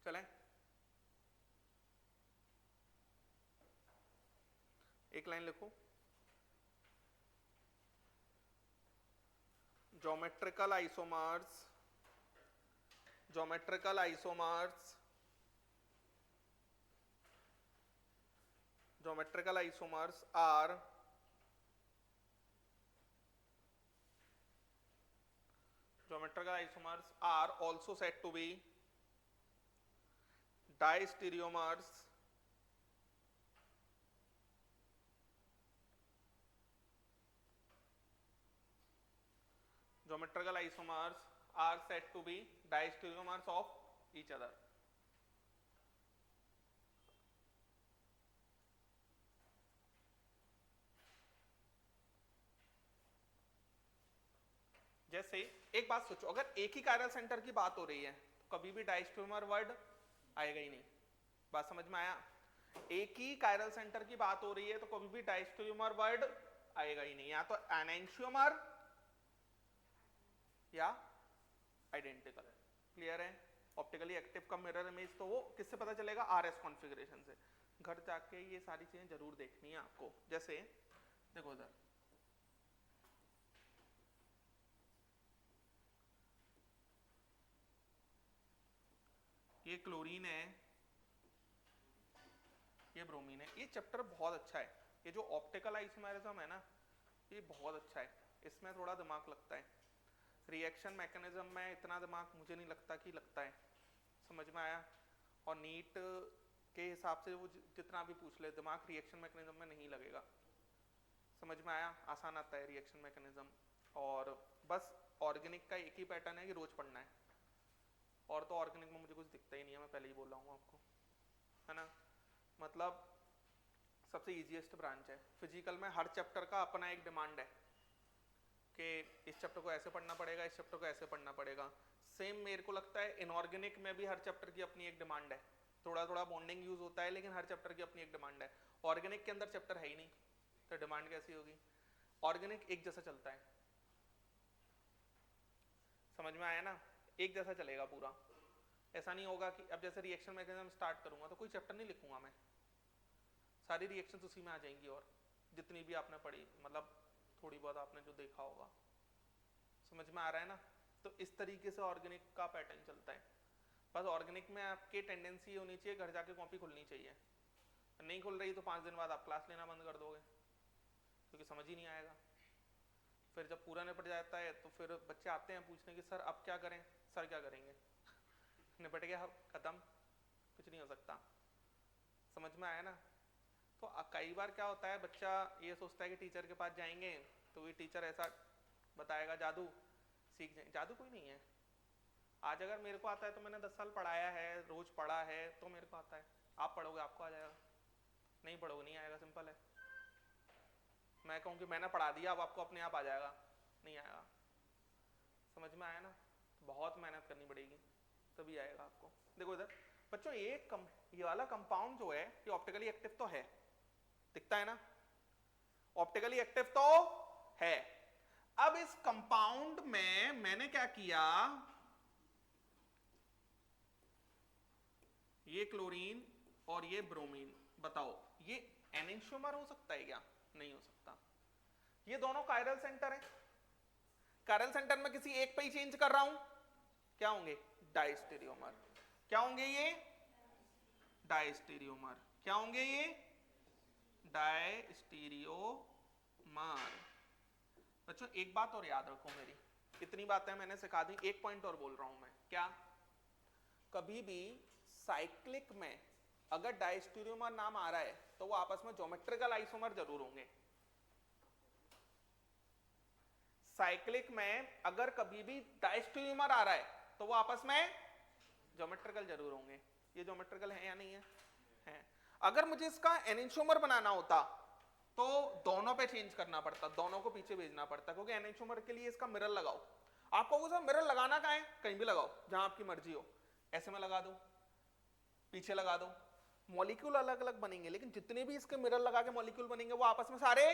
चलें, एक लाइन लिखो, geometrical isomers, geometrical isomers, geometrical isomers are also said to be diastereomers are said to be diastereomers of each other. जैसे एक बात सोचो, अगर एक ही कायरल सेंटर की बात हो रही है तो कभी भी डायस्टेरियोमर वर्ड आएगा ही नहीं। बात समझ में आया? एक ही कायरल सेंटर की बात हो रही है तो कभी भी डायस्टेरियोमर वर्ड आएगा ही नहीं, या तो एनेंशियोमर या आइडेंटिकल। क्लियर है? ऑप्टिकली एक्टिव का मिरर इमेज तो वो किससे पता चलेगा? आरएस कॉन्फ़िगरेशन से। घर जाके ये सारी चीजें जरूर देखनी है आपको। जैसे देखो इधर, ये क्लोरीन है, ये ब्रोमीन है। ये चैप्टर बहुत अच्छा है। ये जो ऑप्टिकल आइसोमेरिज्म है ना, ये बहुत अच्छा है। इसमें थोड़ा दिमाग लगता है। रिएक्शन मैकेनिज्म में इतना दिमाग मुझे नहीं लगता कि लगता है। समझ में आया? और नीट के हिसाब से वो जितना भी पूछ ले, दिमाग रिएक्शन मैकेनिज्म में नहीं लगेगा। समझ में आया? आसान आता है रिएक्शन मैकेनिज्म। और बस ऑर्गेनिक का एक ही पैटर्न है कि रोज पढ़ना है, और तो ऑर्गेनिक में मुझे कुछ दिखता ही नहीं है। मैं पहले ही बोल रहा हूँ आपको, है ना? मतलब सबसे इजीएस्ट ब्रांच है। फिजिकल में हर चैप्टर का अपना एक डिमांड है कि इस चैप्टर को ऐसे पढ़ना पड़ेगा, इस चैप्टर को ऐसे पढ़ना पड़ेगा। सेम मेरे को लगता है इनऑर्गेनिक में भी हर चैप्टर की अपनी एक डिमांड है। थोड़ा थोड़ा बॉन्डिंग यूज होता है, लेकिन हर चैप्टर की अपनी एक डिमांड है। ऑर्गेनिक के अंदर चैप्टर है ही नहीं, तो डिमांड कैसी होगी? ऑर्गेनिक एक जैसा चलता है। समझ में आया ना? एक जैसा चलेगा पूरा। ऐसा नहीं होगा कि अब जैसे रिएक्शन मैकेनिज्म स्टार्ट करूंगा तो कोई चैप्टर नहीं लिखूंगा मैं, सारी रिएक्शंस उसी में आ जाएंगी, और जितनी भी आपने पढ़ी, मतलब थोड़ी बहुत आपने जो देखा होगा। समझ में आ रहा है ना? तो इस तरीके से ऑर्गेनिक का पैटर्न चलता है। बस ऑर्गेनिक में आपकी टेंडेंसी होनी चाहिए घर जाके कॉपी खुलनी चाहिए। नहीं खुल रही तो 5 दिन बाद आप क्लास लेना बंद कर दोगे, क्योंकि समझ ही नहीं आएगा। फिर जब पूरा निपट जाता है तो फिर बच्चे आते हैं पूछने कि सर अब क्या करें? सर क्या करेंगे? निपट गया, खत्म, कुछ नहीं हो सकता। समझ में आया ना? तो कई बार क्या होता है, बच्चा ये सोचता है कि टीचर के पास जाएंगे तो ये टीचर ऐसा बताएगा, जादू सीख जाए। जादू कोई नहीं है। आज अगर मेरे को आता है तो मैंने 10 साल पढ़ाया है, रोज पढ़ा है, तो मेरे को आता है। आप पढ़ोगे आपको आ जाएगा, नहीं पढ़ोगे नहीं आएगा। सिंपल है। मैं कहूँ कि मैंने पढ़ा दिया अब आपको अपने आप आ जाएगा, नहीं आएगा। समझ में आया ना? बहुत मेहनत करनी पड़ेगी तभी आएगा आपको। देखो इधर बच्चों, ये वाला कंपाउंड जो है ये ऑप्टिकली एक्टिव तो है, दिखता है ना? ऑप्टिकली एक्टिव तो है। अब इस कंपाउंड में मैंने क्या किया, ये क्लोरीन और ये ब्रोमीन, बताओ ये एनेंशियोमर हो सकता है क्या? नहीं हो सकता। ये दोनों कायरल सेंटर है। कायरल सेंटर में किसी एक पे ही चेंज कर रहा हूं, क्या होंगे? डायस्टेरियोमर। क्या होंगे ये? डायस्टेरियोमर। क्या होंगे ये? डायस्टेरियोमर। बच्चों एक बात और याद रखो मेरी, इतनी बातें मैंने सिखा दी, एक पॉइंट और बोल रहा हूं मैं। क्या? कभी भी साइक्लिक में अगर डायस्टेरियोमर नाम आ रहा है तो वो आपस में ज्योमेट्रिकल आइसोमर जरूर होंगे। साइक्लिक में अगर कभी भी डायस्टेरियोमर आ रहा है तो वो आपस में ज्योमेट्रिकल जरूर होंगे। ये ज्योमेट्रिकल है या नहीं है? है। अगर मुझे इसका एनेंशियोमर बनाना होता तो दोनों पे चेंज करना पड़ता, दोनों को पीछे भेजना पड़ता, क्योंकि एनेंशियोमर के लिए इसका मिरर लगाओ। आपको उसका मिरर लगाना कहाँ है? कहीं भी लगाओ, जहां आपकी मर्जी हो। ऐसे में लगा दो, पीछे लगा दो, मॉलिक्यूल अलग अलग बनेंगे, लेकिन जितने भी इसके मिरर लगा के मॉलिक्यूल बनेंगे वो आपस में सारे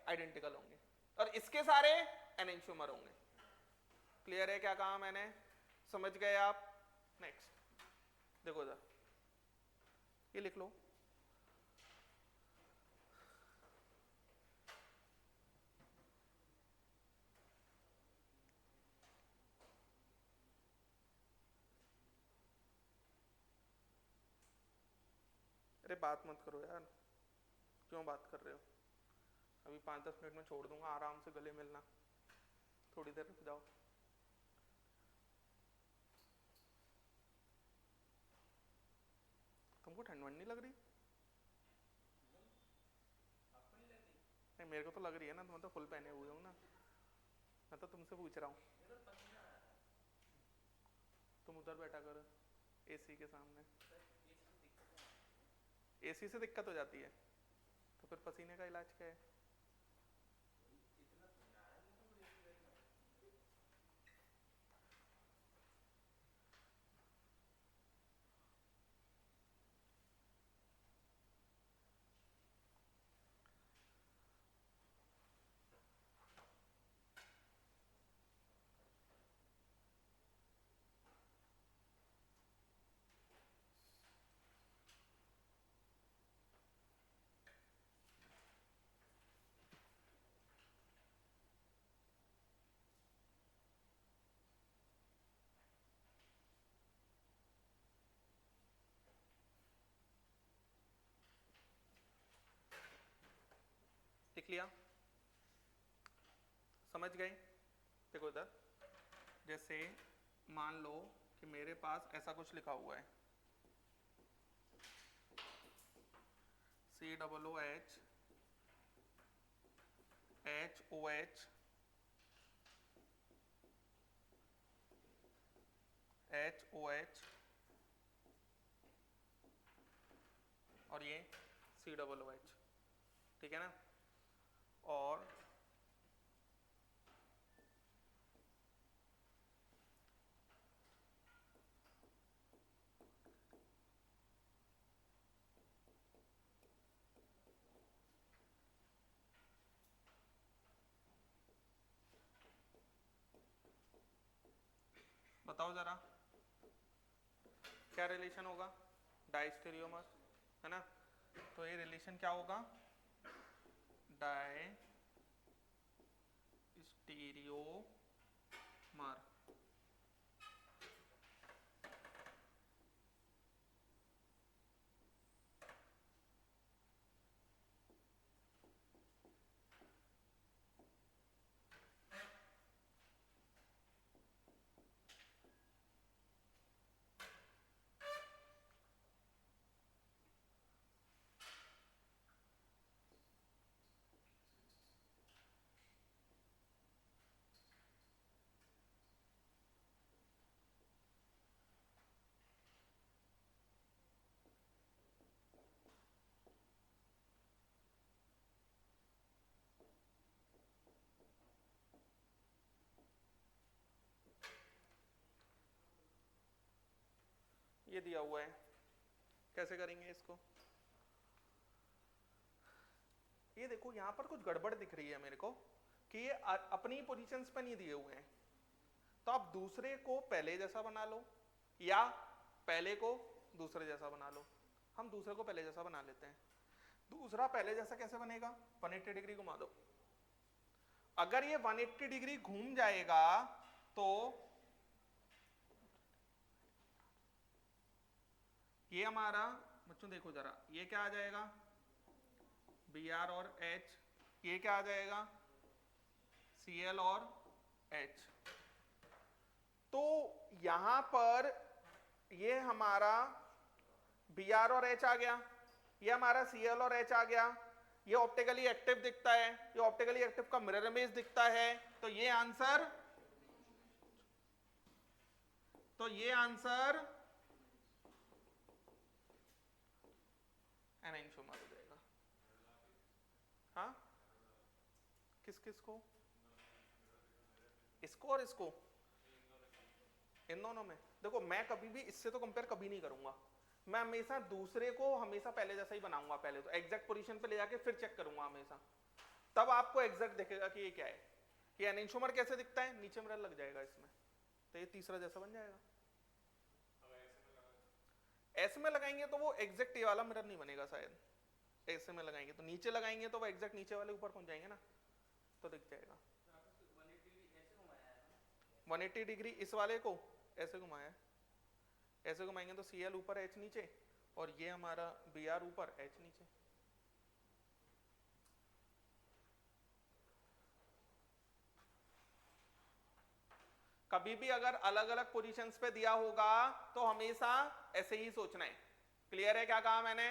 आइडेंटिकल होंगे, और इसके सारे एनेंशियोमर होंगे। क्लियर है क्या कहा मैंने? समझ गए आप? नेक्स्ट देखो इधर, लिख लो। अरे बात मत करो यार, क्यों बात कर रहे हो? अभी 5-10 मिनट में छोड़ दूंगा, आराम से गले मिलना, थोड़ी देर रुक जाओ। तुमको ठंड वंड नहीं लग रही? नहीं मेरे को तो लग रही है ना, तुम तो फुल पहने हुए हो ना, मैं तो तुमसे पूछ रहा हूँ। तुम उधर बैठा करो एसी के सामने। एसी से दिक्कत हो जाती है तो फिर पसीने का इलाज क्या है? लिख लिया? समझ गए? देखो इधर, जैसे मान लो कि मेरे पास ऐसा कुछ लिखा हुआ है, COOH HOH HOH और ये COOH, ठीक है ना? और बताओ जरा क्या रिलेशन होगा? डाइस्टेरियोमर, है ना? तो ये रिलेशन क्या होगा? डाइस्टेरियोमर। ये दिया हुआ है, कैसे करेंगे इसको? ये देखो यहाँ पर कुछ गड़बड़ दिख रही है मेरे को कि ये अपनी पोजीशंस पे नहीं दिए हुए हैं, तो आप दूसरे को पहले जैसा बना लो या पहले को दूसरे जैसा बना लो। हम दूसरे को पहले जैसा बना लेते हैं। दूसरा पहले जैसा कैसे बनेगा? 180 डिग्री घुमा दो। अगर ये 180 डिग्री घूम जाएगा तो ये हमारा, बच्चों देखो जरा, ये क्या आ जाएगा? Br और H। ये क्या आ जाएगा? Cl और H। तो यहां पर ये हमारा Br और H आ गया, ये हमारा Cl और H आ गया। ये ऑप्टिकली एक्टिव दिखता है, ये ऑप्टिकली एक्टिव का मिरर इमेज दिखता है। तो ये आंसर एनेंटियोमर हो जाएगा। हाँ, किस किस को? इसको और इसको, इन दोनों में देखो, मैं कभी भी इससे तो कंपेयर कभी नहीं करूंगा। मैं हमेशा दूसरे को हमेशा पहले जैसा ही बनाऊंगा। पहले तो एग्जैक्ट पोजीशन पे ले जाके फिर चेक करूंगा हमेशा, तब आपको एग्जैक्ट दिखेगा कि ये क्या है। ये एनेंटियोमर कैसे दिखता है? नीचे मिरर लग जाएगा इसमें, तो ये तीसरा जैसा बन जाएगा। ऐसे में लगाएंगे तो वो एग्जैक्ट ये वाला मिरर नहीं बनेगा शायद, ऐसे में लगाएंगे तो नीचे लगाएंगे तो वो एग्जैक्ट नीचे वाले ऊपर पहुंच जाएंगे ना, तो दिख जाएगा। 180 डिग्री इस वाले को ऐसे घुमाया है, ऐसे घुमाएंगे तो CL ऊपर H नीचे, और ये हमारा BR ऊपर H नीचे। कभी भी अगर अलग अलग पोजीशंस पे दिया होगा तो हमेशा ऐसे ही सोचना है। क्लियर है क्या कहा मैंने?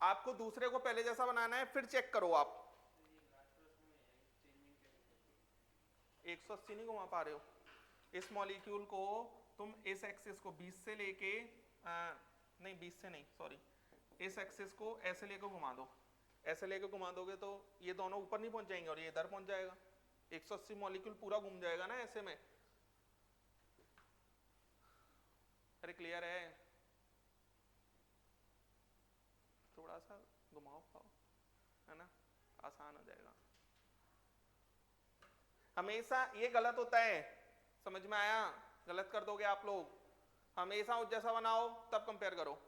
आपको दूसरे को पहले जैसा बनाना है, फिर चेक करो आप। 180 नहीं घुमा पा रहे हो इस मॉलिक्यूल को, तुम इस एक्सिस को 20 से लेके नहीं 20 से नहीं सॉरी, इस एक्सिस को ऐसे लेकर घुमा दो, ऐसे लेकर घुमा दोगे तो ये दोनों ऊपर नहीं पहुंच जाएंगे और ये इधर पहुंच जाएगा। 180 मॉलिक्यूल पूरा घूम जाएगा ना ऐसे में। अरे क्लियर है? थोड़ा सा घुमाओ पाओ, है ना, आसान हो जाएगा। हमेशा ये गलत होता है, समझ में आया? गलत कर दोगे आप लोग। हमेशा उस जैसा बनाओ तब कंपेयर करो।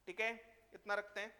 ठीक है, इतना रखते हैं।